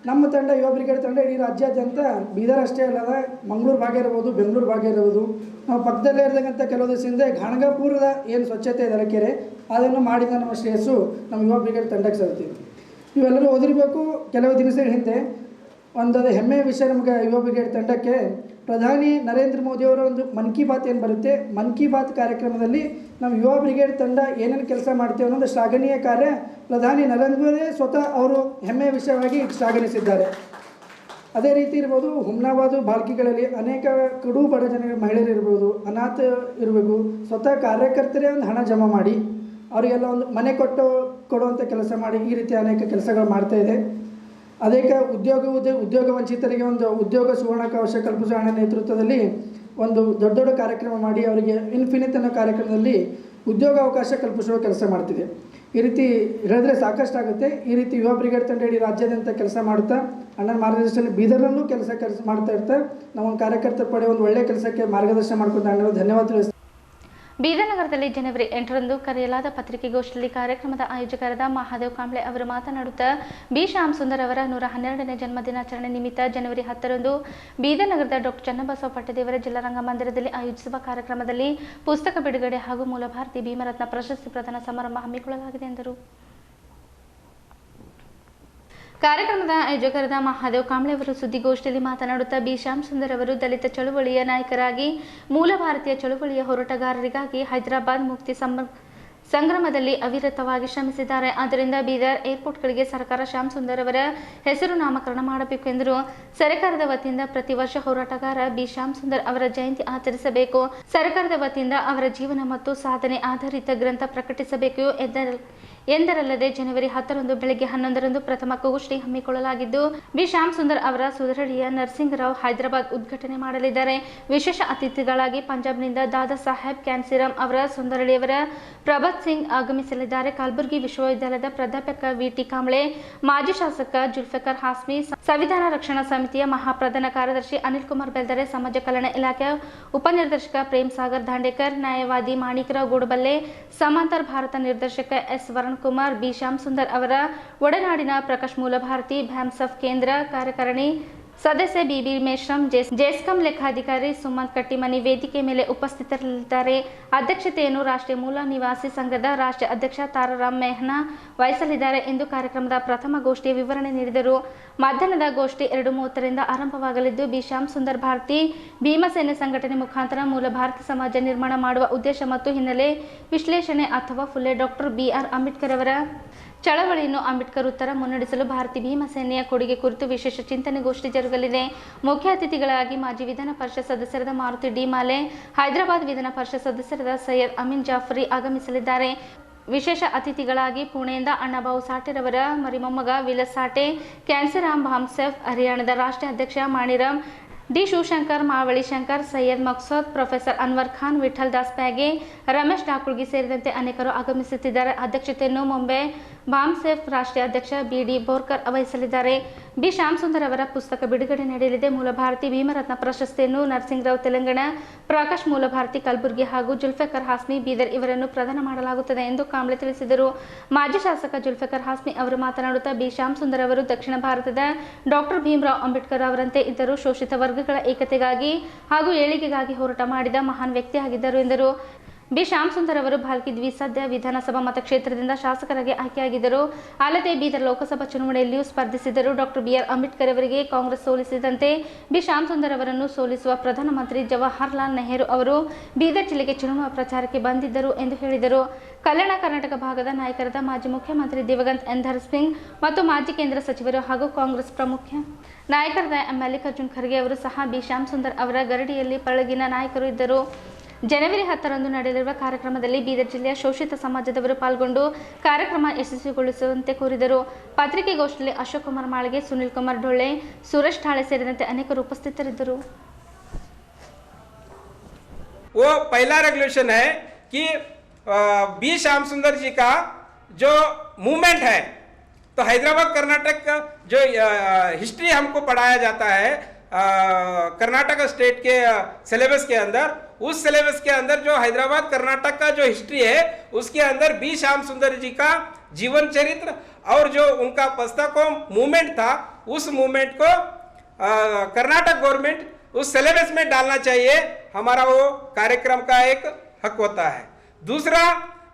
ನಮ್ಮ ತಂಡ ಯುವ ಬ್ರಿಗೇಡ್ ತಂಡ ಇಡೀ ರಾಜ್ಯಾದ್ಯಂತ ಬೀದರ್ ಅಷ್ಟೇ ಅಲ್ಲದ ಮಂಗಳೂರು ಭಾಗ ಇರ್ಬೋದು, ಬೆಂಗಳೂರು ಭಾಗ ಇರ್ಬೋದು, ನಾವು ಪಕ್ಕದಲ್ಲೇ ಇರತಕ್ಕಂಥ ಕೆಲವು ದಿವಸ ಹಿಂದೆ ಗಾಣಗಾಪುರದ ಏನು ಸ್ವಚ್ಛತೆ ಇದೆ ಕೆರೆ, ಅದನ್ನು ಮಾಡಿದ ನಮ್ಮ ಶ್ರೇಯಸ್ಸು ನಮ್ಮ ಯುವ ಬ್ರಿಗೇಡ್ ತಂಡಕ್ಕೆ ಸಲ್ತೀವಿ. ನೀವೆಲ್ಲರೂ ಓದಿರಬೇಕು, ಕೆಲವು ದಿವಸಗಳ ಹಿಂದೆ ಒಂದು ಹೆಮ್ಮೆಯ ವಿಷಯ ನಮಗೆ ಯುವ ಬ್ರಿಗೇಡ್ ತಂಡಕ್ಕೆ ಪ್ರಧಾನಿ ನರೇಂದ್ರ ಮೋದಿಯವರ ಒಂದು ಮನ್ ಕಿ ಬಾತ್ ಏನು ಬರುತ್ತೆ, ಮನ್ ಕಿ ಬಾತ್ ಕಾರ್ಯಕ್ರಮದಲ್ಲಿ ನಮ್ಮ ಯುವ ಬ್ರಿಗೇಡ್ ತಂಡ ಏನೇನು ಕೆಲಸ ಮಾಡ್ತೇವೆ ಅನ್ನೋದು ಶ್ಲಾಘನೀಯ ಕಾರ್ಯ ಪ್ರಧಾನಿ ನರೇಂದ್ರ ಮೋದಿ ಸ್ವತಃ ಅವರು ಹೆಮ್ಮೆಯ ವಿಷಯವಾಗಿ ಶ್ಲಾಘಿಸಿದ್ದಾರೆ. ಅದೇ ರೀತಿ ಇರ್ಬೋದು, ಹುಮ್ನಾಬಾದು ಬಾಲ್ಕಿಗಳಲ್ಲಿ ಅನೇಕ ಕಡು ಬಡ ಜನ ಮಹಿಳೆಯರು ಇರ್ಬೋದು, ಅನಾಥ ಇರಬೇಕು, ಸ್ವತಃ ಕಾರ್ಯಕರ್ತರೇ ಒಂದು ಹಣ ಜಮಾ ಮಾಡಿ ಅವರಿಗೆಲ್ಲ ಒಂದು ಮನೆ ಕೊಡುವಂಥ ಕೆಲಸ ಮಾಡಿ ಈ ರೀತಿ ಅನೇಕ ಕೆಲಸಗಳು ಮಾಡ್ತಾಯಿದೆ. ಅನೇಕ ಉದ್ಯೋಗ ವಂಚಿತರಿಗೆ ಒಂದು ಉದ್ಯೋಗ ಸುವರ್ಣಾವಕಾಶ ಕಲ್ಪಿಸುವ ಹಣ ನೇತೃತ್ವದಲ್ಲಿ ಒಂದು ದೊಡ್ಡ ಕಾರ್ಯಕ್ರಮ ಮಾಡಿ ಅವರಿಗೆ ಇನ್ಫಿನಿಟ್ ಅನ್ನೋ ಕಾರ್ಯಕ್ರಮದಲ್ಲಿ ಉದ್ಯೋಗಾವಕಾಶ ಕಲ್ಪಿಸುವ ಕೆಲಸ ಮಾಡ್ತಿದೆ. ಈ ರೀತಿ ಹೇಳಿದ್ರೆ ಸಾಕಷ್ಟು ಆಗುತ್ತೆ. ಈ ರೀತಿ ಯುವ ಬ್ರಿಗೇಡ್ ತಂಡ ಇಡೀ ರಾಜ್ಯಾದ್ಯಂತ ಕೆಲಸ ಮಾಡುತ್ತಾ ಅಣ್ಣನ ಮಾರ್ಗದರ್ಶನದಲ್ಲಿ ಬೀದರ್ನಲ್ಲೂ ಕೆಲಸ ಮಾಡ್ತಾ ಇರ್ತಾ ನಾವು ಕಾರ್ಯಕರ್ತರ ಪಡೆ ಒಂದು ಒಳ್ಳೆಯ ಕೆಲಸಕ್ಕೆ ಮಾರ್ಗದರ್ಶನ ಮಾಡ್ಕೊಂಡು ಅಣ್ಣನ ಧನ್ಯವಾದ ತಿಳಿಸ್ತೀವಿ. ಬೀದರ್ ನಗರದಲ್ಲಿ ಜನವರಿ 8ರಂದು ಕರೆಯಲಾದ ಪತ್ರಿಕೆಗೋಷ್ಠಿಯಲ್ಲಿ ಕಾರ್ಯಕ್ರಮದ ಆಯೋಜಕರಾದ ಮಹಾದೇವ್ ಕಾಂಬ್ಳೆ ಅವರು ಮಾತನಾಡುತ್ತಾ ಬಿ ಶ್ಯಾಮ್ ಸುಂದರ್ ಅವರ 112ನೇ ಜನ್ಮದಿನಾಚರಣೆ ನಿಮಿತ್ತ ಜನವರಿ 10ರಂದು ಬೀದರ್ ನಗರದ ಡಾಕ್ಟರ್ ಚನ್ನಬಸವ ಪಟ್ಟದೇವರ ಜಿಲ್ಲಾ ರಂಗಮಂದಿರದಲ್ಲಿ ಆಯೋಜಿಸುವ ಕಾರ್ಯಕ್ರಮದಲ್ಲಿ ಪುಸ್ತಕ ಬಿಡುಗಡೆ ಹಾಗೂ ಮೂಲ ಭಾರತಿ ಭೀಮರತ್ನ ಪ್ರಶಸ್ತಿ ಪ್ರದಾನ ಸಮಾರಂಭ ಹಮ್ಮಿಕೊಳ್ಳಲಾಗಿದೆ ಎಂದರು. ಕಾರ್ಯಕ್ರಮದ ಆಯೋಜಕರಾದ ಮಹಾದೇವ್ ಕಾಂಬ್ಳೆ ಅವರು ಸುದ್ದಿಗೋಷ್ಠಿಯಲ್ಲಿ ಮಾತನಾಡುತ್ತಾ ಬಿ ಶ್ಯಾಮ್ ಸುಂದರ್ ಅವರು ದಲಿತ ಚಳುವಳಿಯ ನಾಯಕರಾಗಿ ಮೂಲ ಭಾರತೀಯ ಚಳುವಳಿಯ ಹೋರಾಟಗಾರರಿಗಾಗಿ ಹೈದರಾಬಾದ್ ಮುಕ್ತಿ ಸಂಗ್ರಾಮದಲ್ಲಿ ಅವಿರತವಾಗಿ ಶ್ರಮಿಸಿದ್ದಾರೆ. ಆದ್ದರಿಂದ ಬೀದರ್ ಏರ್ಪೋರ್ಟ್ಗಳಿಗೆ ಸರ್ಕಾರ ಶ್ಯಾಮ್ ಸುಂದರ್ ಅವರ ಹೆಸರು ನಾಮಕರಣ ಮಾಡಬೇಕು ಎಂದರು. ಸರ್ಕಾರದ ವತಿಯಿಂದ ಪ್ರತಿ ವರ್ಷ ಹೋರಾಟಗಾರ ಬಿ ಶ್ಯಾಮ್ ಸುಂದರ್ ಅವರ ಜಯಂತಿ ಆಚರಿಸಬೇಕು. ಸರ್ಕಾರದ ವತಿಯಿಂದ ಅವರ ಜೀವನ ಮತ್ತು ಸಾಧನೆ ಆಧಾರಿತ ಗ್ರಂಥ ಪ್ರಕಟಿಸಬೇಕು ಎಂದರಲ್ಲದೆ ಜನವರಿ 10ರಂದು ಬೆಳಗ್ಗೆ 11ರಂದು ಪ್ರಥಮ ಗೋಷ್ಠಿ ಹಮ್ಮಿಕೊಳ್ಳಲಾಗಿದ್ದು ಬಿ ಶ್ಯಾಮ್ ಸುಂದರ್ ಅವರ ಸುಧರಡಿಯ ನರಸಿಂಗರಾವ್ ಹೈದರಾಬಾದ್ ಉದ್ಘಾಟನೆ ಮಾಡಲಿದ್ದಾರೆ. ವಿಶೇಷ ಅತಿಥಿಗಳಾಗಿ ಪಂಜಾಬ್ನಿಂದ ದಾದಾ ಸಾಹೇಬ್ ಕ್ಯಾನ್ಸಿರಾಮ್ ಅವರ ಸುಂದರಡಿಯವರ ಪ್ರಭತ್ ಸಿಂಗ್ ಆಗಮಿಸಲಿದ್ದಾರೆ. ಕಲಬುರಗಿ ವಿಶ್ವವಿದ್ಯಾಲಯದ ಪ್ರಾಧ್ಯಾಪಕ ವಿ.ಟಿ. ಕಾಂಬ್ಳೆ, ಮಾಜಿ ಶಾಸಕ ಜುಲ್ಫಿಕರ್ ಹಾಸ್ಮಿ, ಸಂವಿಧಾನ ರಕ್ಷಣಾ ಸಮಿತಿಯ ಮಹಾಪ್ರಧಾನ ಕಾರ್ಯದರ್ಶಿ ಅನಿಲ್ ಕುಮಾರ್ ಬೆಲ್ದರೆ, ಸಮಾಜ ಕಲ್ಯಾಣ ಇಲಾಖೆಯ ಉಪನಿರ್ದೇಶಕ ಪ್ರೇಮ್ ಸಾಗರ್ ದಾಂಡೇಕರ್, ನ್ಯಾಯವಾದಿ ಮಾಣಿಕರಾವ್ ಗೋಡಬಲ್ಲೆ, ಸಮಾಂತರ ಭಾರತ ನಿರ್ದೇಶಕ ಎಸ್ ಕುಮಾರ್, ಬಿ ಶ್ಯಾಮ್ ಸುಂದರ್ ಅವರ ಒಡನಾಡಿನ ಪ್ರಕಾಶ್ ಮೂಲಭಾರತಿ, ಭ್ಯಾಮ್ಸಫ್ ಕೇಂದ್ರ ಕಾರ್ಯಕಾರಿಣಿ ಸದಸ್ಯ ಬಿಬಿ ಮೇಶ್ರಮ್, ಜೆಸ್ಕಾಂ ಲೆಕ್ಕಾಧಿಕಾರಿ ಸುಮಂತ್ ಕಟ್ಟಿಮನಿ ವೇದಿಕೆ ಮೇಲೆ ಉಪಸ್ಥಿತರಿರಲಿದ್ದಾರೆ. ಅಧ್ಯಕ್ಷತೆಯನ್ನು ರಾಷ್ಟ್ರೀಯ ಮೂಲ ನಿವಾಸಿ ಸಂಘದ ರಾಷ್ಟ್ರೀಯ ಅಧ್ಯಕ್ಷ ತಾರಾರಾಮ್ ಮೆಹ್ನಾ ವಹಿಸಲಿದ್ದಾರೆ ಎಂದು ಕಾರ್ಯಕ್ರಮದ ಪ್ರಥಮ ಗೋಷ್ಠಿಯ ವಿವರಣೆ ನೀಡಿದರು. ಮಧ್ಯಾಹ್ನದ ಗೋಷ್ಠಿ 2:30ರಿಂದ ಆರಂಭವಾಗಲಿದ್ದು ಬಿ ಶ್ಯಾಮ್ ಸುಂದರ್ ಭಾರತಿ ಭೀಮಸೇನೆ ಸಂಘಟನೆ ಮುಖಾಂತರ ಮೂಲ ಭಾರತ ಸಮಾಜ ನಿರ್ಮಾಣ ಮಾಡುವ ಉದ್ದೇಶ ಮತ್ತು ಹಿನ್ನೆಲೆ ವಿಶ್ಲೇಷಣೆ ಅಥವಾ ಫುಲೆ ಡಾಕ್ಟರ್ ಬಿ.ಆರ್. ಅಂಬೇಡ್ಕರ್ ಅವರ ಚಳವಳಿಯನ್ನು ಅಂಬೇಡ್ಕರ್ ಉತ್ತರ ಮುನ್ನಡೆಸಲು ಭಾರತಿ ಭೀಮಸೇನೆಯ ಕೊಡುಗೆ ಕುರಿತು ವಿಶೇಷ ಚಿಂತನೆಗೋಷ್ಠಿ ಜರುಗಲಿದೆ. ಮುಖ್ಯ ಅತಿಥಿಗಳಾಗಿ ಮಾಜಿ ವಿಧಾನ ಪರಿಷತ್ ಸದಸ್ಯರಾದ ಮಾರುತಿ ಡಿ ಮಾಲೆ, ಹೈದರಾಬಾದ್ ವಿಧಾನ ಪರಿಷತ್ ಸದಸ್ಯರಾದ ಸೈಯದ್ ಅಮೀನ್ ಜಾಫರಿ ಆಗಮಿಸಲಿದ್ದಾರೆ. ವಿಶೇಷ ಅತಿಥಿಗಳಾಗಿ ಪುಣೆಯಿಂದ ಅಣ್ಣಾಭಾವು ಸಾಟೆರವರ ಮರಿಮೊಮ್ಮಗ ವಿಲಸ್ ಸಾಟೆ, ಕ್ಯಾನ್ಸರಾಮ್ ಭಾಮ್ಸೆಫ್, ಹರಿಯಾಣದ ರಾಷ್ಟ್ರೀಯ ಅಧ್ಯಕ್ಷ ಮಾಣಿರಾಮ್ ಡಿ ಶಿವಶಂಕರ್, ಮಾವಳಿ ಶಂಕರ್, ಸೈಯದ್ ಮಕ್ಸೂದ್, ಪ್ರೊಫೆಸರ್ ಅನ್ವರ್ ಖಾನ್, ವಿಠಲ್ ದಾಸ್ ಪ್ಯಾಗೆ, ರಮೇಶ್ ಡಾಕುಳ್ಗಿ ಸೇರಿದಂತೆ ಅನೇಕರು ಆಗಮಿಸುತ್ತಿದ್ದಾರೆ. ಅಧ್ಯಕ್ಷತೆಯನ್ನು ಮುಂಬೈ ಭಾಮ್ಸೆಫ್ ರಾಷ್ಟ್ರೀಯ ಅಧ್ಯಕ್ಷ ಬಿ.ಡಿ. ಬೋರ್ಕರ್ ವಹಿಸಲಿದ್ದಾರೆ. ಬಿ. ಶ್ಯಾಮ್ ಸುಂದರ್ ಅವರ ಪುಸ್ತಕ ಬಿಡುಗಡೆ ನಡೆಯಲಿದೆ. ಮೂಲಭಾರತಿ ಭೀಮರತ್ನ ಪ್ರಶಸ್ತಿಯನ್ನು ನರಸಿಂಗರಾವ್ ತೆಲಂಗಾಣ, ಪ್ರಕಾಶ್ ಮೂಲಭಾರತಿ ಕಲಬುರಗಿ ಹಾಗೂ ಜುಲ್ಫಿಕರ್ ಹಾಸ್ಮಿ ಬೀದರ್ ಇವರನ್ನು ಪ್ರದಾನ ಮಾಡಲಾಗುತ್ತದೆ ಎಂದು ಕಾಂಬ್ಳೆ ತಿಳಿಸಿದರು. ಮಾಜಿ ಶಾಸಕ ಜುಲ್ಫಿಕರ್ ಹಾಸ್ಮಿ ಅವರು ಮಾತನಾಡುತ್ತಾ ಬಿ. ಶ್ಯಾಮ್ ಸುಂದರ್ ಅವರು ದಕ್ಷಿಣ ಭಾರತದ ಡಾಕ್ಟರ್ ಭೀಮರಾವ್ ಅಂಬೇಡ್ಕರ್ ಅವರಂತೆ ಇದ್ದರು. ಶೋಷಿತ ವರ್ಗಗಳ ಏಕತೆಗಾಗಿ ಹಾಗೂ ಏಳಿಗೆಗಾಗಿ ಹೋರಾಟ ಮಾಡಿದ ಮಹಾನ್ ವ್ಯಕ್ತಿಯಾಗಿದ್ದರು ಎಂದರು. ಬಿ. ಶ್ಯಾಮ್ ಸುಂದರ್ ಅವರು ಭಾಲ್ಕಿ ದ್ವಿಸದ್ಯ ವಿಧಾನಸಭಾ ಮತಕ್ಷೇತ್ರದಿಂದ ಶಾಸಕರಾಗಿ ಆಯ್ಕೆಯಾಗಿದ್ದರು. ಅಲ್ಲದೆ ಬೀದರ್ ಲೋಕಸಭಾ ಚುನಾವಣೆಯಲ್ಲಿಯೂ ಸ್ಪರ್ಧಿಸಿದರು. Doctor B. ಆರ್. ಅಂಬೇಡ್ಕರ್ ಅವರಿಗೆ ಕಾಂಗ್ರೆಸ್ ಸೋಲಿಸಿದಂತೆ ಬಿ. ಶ್ಯಾಮ್ ಸುಂದರ್ ಅವರನ್ನು ಸೋಲಿಸುವ ಪ್ರಧಾನಮಂತ್ರಿ ಜವಾಹರ್ಲಾಲ್ ನೆಹರು ಅವರು ಬೀದರ್ ಜಿಲ್ಲೆಗೆ ಚುನಾವಣಾ ಪ್ರಚಾರಕ್ಕೆ ಬಂದಿದ್ದರು ಎಂದು ಹೇಳಿದರು. ಕಲ್ಯಾಣ ಕರ್ನಾಟಕ ಭಾಗದ ನಾಯಕರಾದ ಮಾಜಿ ಮುಖ್ಯಮಂತ್ರಿ ದಿವಂಗತ್ ಎನ್ ಧರ್ ಸಿಂಗ್ ಮತ್ತು ಮಾಜಿ ಕೇಂದ್ರ ಸಚಿವರು ಹಾಗೂ ಕಾಂಗ್ರೆಸ್ ಪ್ರಮುಖ ನಾಯಕರಾದ ಎಂ. ಮಲ್ಲಿಕಾರ್ಜುನ್ ಖರ್ಗೆ ಅವರು ಸಹ ಬಿ. ಶ್ಯಾಮ್ ಸುಂದರ್ ಅವರ ಗರಡಿಯಲ್ಲಿ ಪಳಗಿನ ನಾಯಕರು ಇದ್ದರು. ಜನವರಿ 10ರಂದು ನಡೆಯಲಿರುವ ಕಾರ್ಯಕ್ರಮದಲ್ಲಿ ಬೀದರ್ ಜಿಲ್ಲೆಯ ಶೋಷಿತ ಸಮಾಜದವರು ಪಾಲ್ಗೊಂಡು ಕಾರ್ಯಕ್ರಮ ಯಶಸ್ವಿಗೊಳಿಸುವಂತೆ ಕೋರಿದರು. ಪತ್ರಿಕೆಗೋಷ್ಠಿಯಲ್ಲಿ ಅಶೋಕ್ ಕುಮಾರ್ ಮಾಳಿಗೆ, ಸುನಿಲ್ ಕುಮಾರ್ ಢೊಳ್ಳೆ, ಸುರೇಶ್ ಠಾಳೆ ಸೇರಿದಂತೆ ಅನೇಕರು ಉಪಸ್ಥಿತರಿದ್ದರು. वो पहला रेगुलेशन है कि बी श्याम सुंदर जी का जो मूवमेंट है, तो हैदराबाद कर्नाटक का जो हिस्ट्री हमको पढ़ाया जाता है कर्नाटक स्टेट के सिलेबस के अंदर, उस सिलेबस के अंदर जो हैदराबाद कर्नाटक का जो हिस्ट्री है उसके अंदर बी श्याम सुंदर जी का जीवन चरित्र और जो उनका पुस्तकों मूवमेंट था, उस मूवमेंट को कर्नाटक गवर्नमेंट उस सिलेबस में डालना चाहिए. हमारा वो कार्यक्रम का एक हक होता है. दूसरा,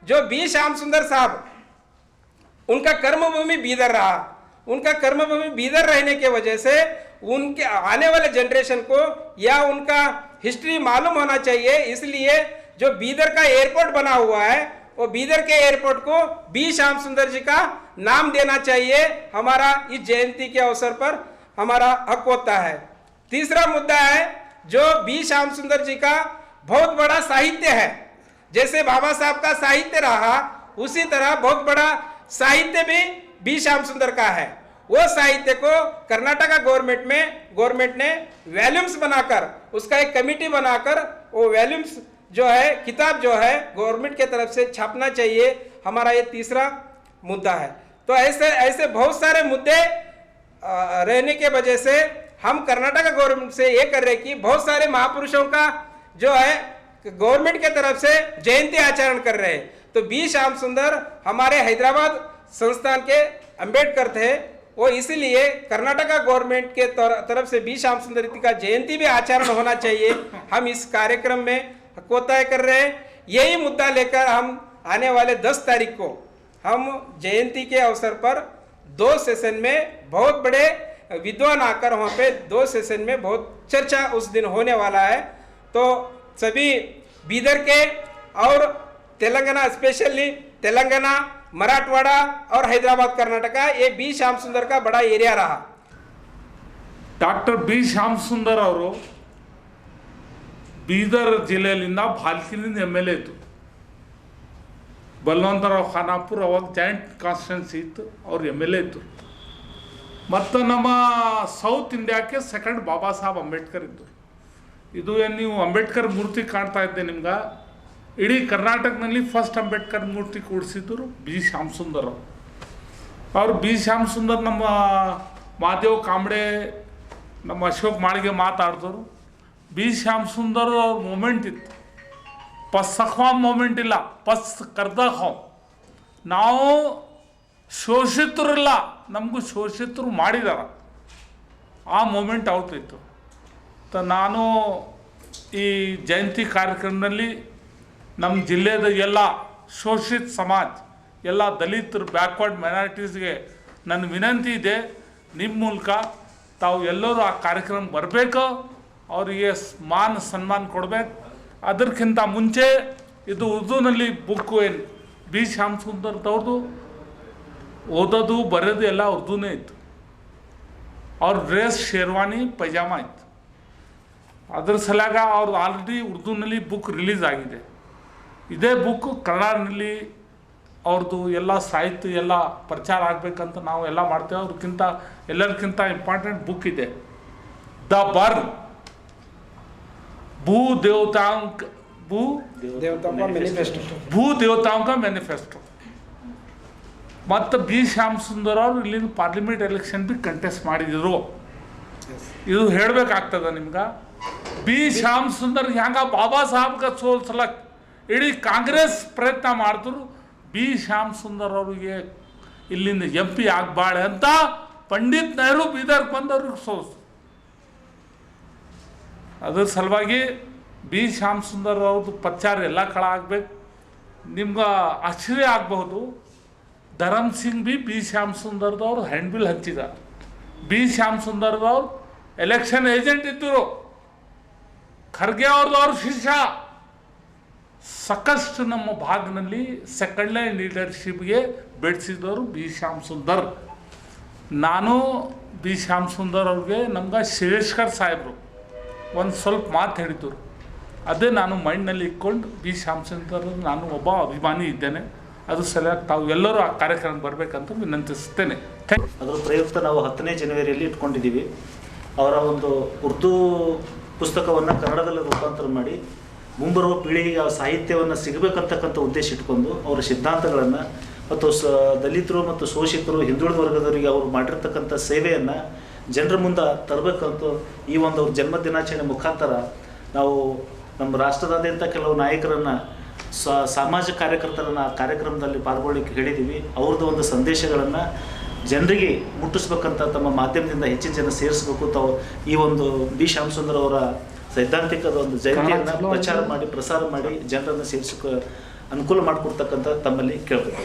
जो बी श्याम सुंदर साहब, उनका कर्मभूमि बीदर रहा. उनका कर्मभूमि बीदर रहने के वजह से उनके आने वाले जनरेशन को या उनका हिस्ट्री मालूम होना चाहिए. इसलिए जो बीदर का एयरपोर्ट बना हुआ है, वो बीदर के एयरपोर्ट को बी श्याम सुंदर जी का नाम देना चाहिए. हमारा इस जयंती के अवसर पर हमारा हक होता है. तीसरा मुद्दा है, जो बी श्याम सुंदर जी का बहुत बड़ा साहित्य है. जैसे बाबा साहब का साहित्य रहा, उसी तरह बहुत बड़ा साहित्य भी बी श्याम सुंदर का है. वो साहित्य को कर्नाटका गवर्नमेंट ने वॉल्यूम्स बनाकर, उसका एक कमेटी बनाकर वो वॉल्यूम्स जो है, किताब जो है, गवर्नमेंट के तरफ से छापना चाहिए. हमारा ये तीसरा मुद्दा है. तो ऐसे बहुत सारे मुद्दे रहने के वजह से हम कर्नाटका गवर्नमेंट से ये कर रहे कि बहुत सारे महापुरुषों का जो है गवर्नमेंट के तरफ से जयंती आचरण कर रहे हैं. तो बी श्याम सुंदर हमारे हैदराबाद संस्थान के अंबेडकर थे. वो इसीलिए कर्नाटका गवर्नमेंट के तरफ से बी श्याम सुंदर का जयंती भी आचरण होना चाहिए. हम इस कार्यक्रम में हकोताय कर रहे हैं. यही मुद्दा लेकर हम आने वाले 10 तारीख को हम जयंती के अवसर पर 2 सेशन में बहुत बड़े विद्वान आकर वहाँ पे 2 सेशन में बहुत चर्चा उस दिन होने वाला है. तो सभी बीदर के और तेलंगाना, स्पेशली तेलंगाना, मराठवाड़ा और हैदराबाद कर्नाटका, ये बी श्याम सुंदर का बड़ा एरिया रहा. ಡಾಕ್ಟರ್ ಬಿ ಶ್ಯಾಮ್ ಸುಂದರ್ ಅವರು ಬೀದರ್ ಜಿಲ್ಲೆಯಲ್ಲಿಂದ ಭಾಲ್ಕಿನಿಂದ MLA ಇತ್ತು. ಬಲ್ವಂತರಾವ್ ಖಾನಾಪುರ್ ಅವಾಗ ಜಾಯಿಂಟ್ ಕಾನ್ಸ್ಟಿಟ್ಯೂನ್ಸಿ ಇತ್ತು, ಅವ್ರು MLA ಇತ್ತು. ಮತ್ತು ನಮ್ಮ ಸೌತ್ ಇಂಡಿಯಾಕ್ಕೆ ಸೆಕೆಂಡ್ ಬಾಬಾ ಸಾಹೇಬ್ ಅಂಬೇಡ್ಕರ್ ಇದ್ದರು. ಇದು ಏನು ನೀವು ಅಂಬೇಡ್ಕರ್ ಮೂರ್ತಿ ಕಾಣ್ತಾ ಇದ್ದೆ ನಿಮ್ಗೆ, ಇಡೀ ಕರ್ನಾಟಕದಲ್ಲಿ ಫಸ್ಟ್ ಅಂಬೇಡ್ಕರ್ ಮೂರ್ತಿ ಕೂಡಿಸಿದ್ರು ಬಿ ಶ್ಯಾಮ್ ಸುಂದರ್ ಅವರು. ಬಿ ಶ್ಯಾಮ್ ಸುಂದರ್ ನಮ್ಮ ಮಾದೇವ್ ಕಾಂಬ್ಳೆ, ನಮ್ಮ ಅಶೋಕ್ ಮಾಳಿಗೆ ಮಾತಾಡಿದ್ರು. ಬಿ ಶ್ಯಾಮ್ ಸುಂದರ್ ಅವ್ರ ಮೂಮೆಂಟ್ ಇತ್ತು. ಪಸ್ ಸಖ್ವಾಮ್ ಮೂಮೆಂಟ್ ಇಲ್ಲ, ಪಸ್ ಕರ್ದ ಖಾಮ್. ನಾವು ಶೋಷಿತರಿಲ್ಲ, ನಮಗೂ ಶೋಷಿತರು ಮಾಡಿದಾರ, ಆ ಮೂಮೆಂಟ್ ಅವ್ರದ್ದಿತ್ತು. ನಾನು ಈ ಜಯಂತಿ ಕಾರ್ಯಕ್ರಮದಲ್ಲಿ ನಮ್ಮ ಜಿಲ್ಲೆದ ಎಲ್ಲ ಶೋಷಿತ ಸಮಾಜ, ಎಲ್ಲ ದಲಿತರು, ಬ್ಯಾಕ್ವರ್ಡ್ ಮೈನಾರಿಟೀಸ್ಗೆ ನನ್ನ ವಿನಂತಿ ಇದೆ, ನಿಮ್ಮ ಮೂಲಕ ತಾವು ಎಲ್ಲರೂ ಆ ಕಾರ್ಯಕ್ರಮ ಬರಬೇಕು, ಅವರಿಗೆ ಮಾನ ಸನ್ಮಾನ ಕೊಡಬೇಕು. ಅದಕ್ಕಿಂತ ಮುಂಚೆ ಇದು ಉರ್ದುನಲ್ಲಿ ಬುಕ್ಕು ಏನು ಬಿ ಶ್ಯಾಮ್ ಸುಂದರ್ದವ್ರದ್ದು ಓದೋದು ಬರೆಯೋದು ಎಲ್ಲ ಉರ್ದುನೇ ಇತ್ತು. ಅವ್ರ ಡ್ರೆಸ್ ಶೇರ್ವಾನಿ ಪೈಜಾಮ ಇತ್ತು. ಅದ್ರ ಸಲಾಗ ಅವ್ರದ್ದು ಆಲ್ರೆಡಿ ಉರ್ದುನಲ್ಲಿ ಬುಕ್ ರಿಲೀಸ್ ಆಗಿದೆ. ಇದೇ ಬುಕ್ಕು ಕನ್ನಡನಲ್ಲಿ ಅವ್ರದ್ದು ಎಲ್ಲ ಸಾಹಿತ್ಯ ಎಲ್ಲ ಪ್ರಚಾರ ಆಗಬೇಕಂತ ನಾವು ಎಲ್ಲ ಮಾಡ್ತೇವೆ. ಅವ್ರಿಗಿಂತ ಎಲ್ಲರಿಗಿಂತ ಇಂಪಾರ್ಟೆಂಟ್ ಬುಕ್ ಇದೆ, ದ ಬರ್ನ್, ಭೂ ದೇವತಾಂಕ ಮ್ಯಾನಿಫೆಸ್ಟೋ. ಮತ್ತು ಬಿ ಶ್ಯಾಮ್ ಸುಂದರ್ ಅವರು ಇಲ್ಲಿಂದ ಪಾರ್ಲಿಮೆಂಟ್ ಎಲೆಕ್ಷನ್ ಬಿ ಕಂಟೆಸ್ಟ್ ಮಾಡಿದ್ರು. ಇದು ಹೇಳಬೇಕಾಗ್ತದ ನಿಮ್ಗೆ. ಬಿ ಶ್ಯಾಮ್ ಸುಂದರ್ ಹೆಂಗ ಬಾಬಾ ಸಾಹೇಬ್ಗೆ ಸೋಲ್ಸಲಕ್ಕೆ ಇಡೀ ಕಾಂಗ್ರೆಸ್ ಪ್ರಯತ್ನ ಮಾಡಿದ್ರು, ಬಿ ಶ್ಯಾಮ್ ಸುಂದರ್ ಅವರಿಗೆ ಇಲ್ಲಿಂದ MP ಆಗಬಾಳೆ ಅಂತ ಪಂಡಿತ್ ನೆಹರು ಬೀದರ್ಗೆ ಬಂದವ್ರಿಗೆ ಸೋಲ್ಸು. ಅದ್ರ ಸಲುವಾಗಿ ಬಿ ಶ್ಯಾಮ್ ಸುಂದರ್ ಅವ್ರದ್ದು ಪ್ರಚಾರ ಎಲ್ಲ ಕಳ ಆಗ್ಬೇಕು. ನಿಮ್ಗೆ ಆಶ್ಚರ್ಯ ಆಗಬಹುದು, ಧರಮ್ ಸಿಂಗ್ ಬಿ ಶ್ಯಾಮ್ ಸುಂದರ್ದವ್ರು ಹ್ಯಾಂಡ್ ಬಿಲ್ ಹಂಚಿದ. ಬಿ ಶ್ಯಾಮ್ ಸುಂದರ್ದವ್ರು ಎಲೆಕ್ಷನ್ ಏಜೆಂಟ್ ಇದ್ದರು, ಖರ್ಗೆ ಅವ್ರದವ್ರ ಶಿಷ್ಯ. ಸಾಕಷ್ಟು ನಮ್ಮ ಭಾಗದಲ್ಲಿ ಸೆಕೆಂಡ್ ಲೈನ್ ಲೀಡರ್ಶಿಪ್ಗೆ ಬೆಳೆಸಿದವರು ಬಿ ಶ್ಯಾಮ್ ಸುಂದರ್. ನಾನು ಬಿ ಶ್ಯಾಮ್ ಸುಂದರ್ ಅವ್ರಿಗೆ ನಮ್ಗೆ ಶಿರೇಶ್ಕರ್ ಸಾಹೇಬರು ಒಂದು ಸ್ವಲ್ಪ ಮಾತು ಹೇಳಿದ್ರು. ಅದೇ ನಾನು ಮೈಂಡ್ನಲ್ಲಿ ಇಟ್ಕೊಂಡು ಬಿ ಶ್ಯಾಮ್ ಸುಂದರ್ ನಾನು ಒಬ್ಬ ಅಭಿಮಾನಿ ಇದ್ದೇನೆ. ಅದು ಸಲುವಾಗಿ ತಾವು ಎಲ್ಲರೂ ಆ ಕಾರ್ಯಕ್ರಮಕ್ಕೆ ಬರಬೇಕಂತ ವಿನಂತಿಸ್ತೇನೆ. ಅದರ ಪ್ರಯುಕ್ತ ನಾವು 10ನೇ ಜನವರಿಯಲ್ಲಿ ಇಟ್ಕೊಂಡಿದ್ದೀವಿ. ಅವರ ಒಂದು ಉರ್ದು ಪುಸ್ತಕವನ್ನು ಕನ್ನಡದಲ್ಲಿ ರೂಪಾಂತರ ಮಾಡಿ ಮುಂಬರುವ ಪೀಳಿಗೆಗೆ ಆ ಸಾಹಿತ್ಯವನ್ನು ಸಿಗಬೇಕಂತಕ್ಕಂಥ ಉದ್ದೇಶ ಇಟ್ಕೊಂಡು ಅವರ ಸಿದ್ಧಾಂತಗಳನ್ನು ಮತ್ತು ದಲಿತರು ಮತ್ತು ಶೋಷಿತರು ಹಿಂದುಳಿದ ವರ್ಗದವರಿಗೆ ಅವರು ಮಾಡಿರ್ತಕ್ಕಂಥ ಸೇವೆಯನ್ನು ಜನರ ಮುಂದೆ ತರಬೇಕಂತ ಈ ಒಂದು ಅವ್ರ ಜನ್ಮ ದಿನಾಚರಣೆ ಮುಖಾಂತರ ನಾವು ನಮ್ಮ ರಾಷ್ಟ್ರದಾದ್ಯಂತ ಕೆಲವು ನಾಯಕರನ್ನು ಸಾಮಾಜಿಕ ಕಾರ್ಯಕರ್ತರನ್ನು ಆ ಕಾರ್ಯಕ್ರಮದಲ್ಲಿ ಪಾಲ್ಗೊಳ್ಳಿಕ್ಕೆ ಹೇಳಿದ್ದೀವಿ. ಅವ್ರದ್ದು ಒಂದು ಸಂದೇಶಗಳನ್ನು ಜನರಿಗೆ ಮುಟ್ಟಿಸ್ಬೇಕಂತ ತಮ್ಮ ಮಾಧ್ಯಮದಿಂದ ಹೆಚ್ಚಿನ ಜನ ಸೇರಿಸ್ಬೇಕು. ತಾವು ಈ ಒಂದು ಬಿ ಶ್ಯಾಮ್ ಸುಂದರ್ ಅವರ ಸೈದ್ಧಾಂತಿಕದ ಒಂದು ಜಯಂತಿಯನ್ನು ಪ್ರಚಾರ ಮಾಡಿ ಪ್ರಸಾರ ಮಾಡಿ ಜನರನ್ನು ಸೇರಿಸೋಕೆ ಅನುಕೂಲ ಮಾಡಿಕೊಡ್ತಕ್ಕಂಥ ತಮ್ಮಲ್ಲಿ ಕೇಳಬೇಕು.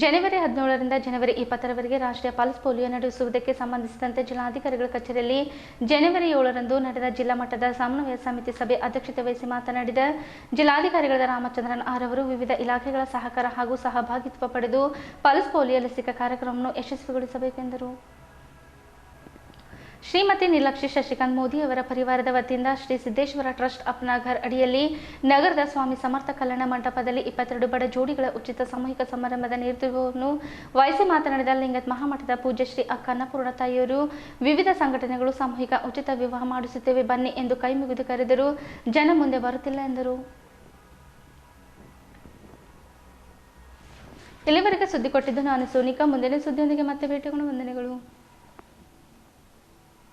ಜನವರಿ 17ರಿಂದ ಜನವರಿ 20ರವರೆಗೆ ರಾಷ್ಟ್ರೀಯ ಪಲ್ಸ್ ಪೋಲಿಯೋ ನಡೆಸುವುದಕ್ಕೆ ಸಂಬಂಧಿಸಿದಂತೆ ಜಿಲ್ಲಾಧಿಕಾರಿಗಳ ಕಚೇರಿಯಲ್ಲಿ ಜನವರಿ 7ರಂದು ನಡೆದ ಜಿಲ್ಲಾ ಮಟ್ಟದ ಸಮನ್ವಯ ಸಮಿತಿ ಸಭೆ ಅಧ್ಯಕ್ಷತೆ ವಹಿಸಿ ಮಾತನಾಡಿದ ಜಿಲ್ಲಾಧಿಕಾರಿಗಳಾದ ರಾಮಚಂದ್ರನ್ ಆರ್ ಅವರು ವಿವಿಧ ಇಲಾಖೆಗಳ ಸಹಕಾರ ಹಾಗೂ ಸಹಭಾಗಿತ್ವ ಪಡೆದು ಪಲ್ಸ್ ಪೋಲಿಯೋ ಲಸಿಕಾ ಕಾರ್ಯಕ್ರಮವನ್ನು ಯಶಸ್ವಿಗೊಳಿಸಬೇಕೆಂದರು. ಶ್ರೀಮತಿ ನಿರ್ಲಕ್ಷಿ ಶಶಿಕಾಂತ್ ಮೋದಿ ಅವರ ಪರಿವಾರದ ವತಿಯಿಂದ ಶ್ರೀ ಸಿದ್ದೇಶ್ವರ ಟ್ರಸ್ಟ್ ಅಪ್ನಾ ಘರ್ ಅಡಿಯಲ್ಲಿ ನಗರದ ಸ್ವಾಮಿ ಸಮರ್ಥ ಕಲ್ಯಾಣ ಮಂಟಪದಲ್ಲಿ 22 ಬಡ ಜೋಡಿಗಳ ಉಚಿತ ಸಾಮೂಹಿಕ ಸಮಾರಂಭದ ನೇತೃತ್ವವನ್ನು ವಹಿಸಿ ಮಾತನಾಡಿದ ಲಿಂಗತ್ ಮಹಾಮಠದ ಪೂಜ್ಯ ಶ್ರೀ ಅಕ್ಕ ಅನ್ನಪೂರ್ಣ ತಾಯಿಯವರು ವಿವಿಧ ಸಂಘಟನೆಗಳು ಸಾಮೂಹಿಕ ಉಚಿತ ವಿವಾಹ ಮಾಡಿಸುತ್ತೇವೆ ಬನ್ನಿ ಎಂದು ಕೈ ಮುಗಿದು ಕರೆದರೂ ಜನ ಮುಂದೆ ಬರುತ್ತಿಲ್ಲ ಎಂದರು. ಇಲ್ಲಿವರೆಗೆ ಸುದ್ದಿ ಕೊಟ್ಟಿದ್ದು ನಾನು ಸೋನಿಕಾ. ಮುಂದಿನ ಸುದ್ದಿಯೊಂದಿಗೆ ಮತ್ತೆ ಭೇಟಿಯಾಗೋಣ. ವಂದನೆಗಳು.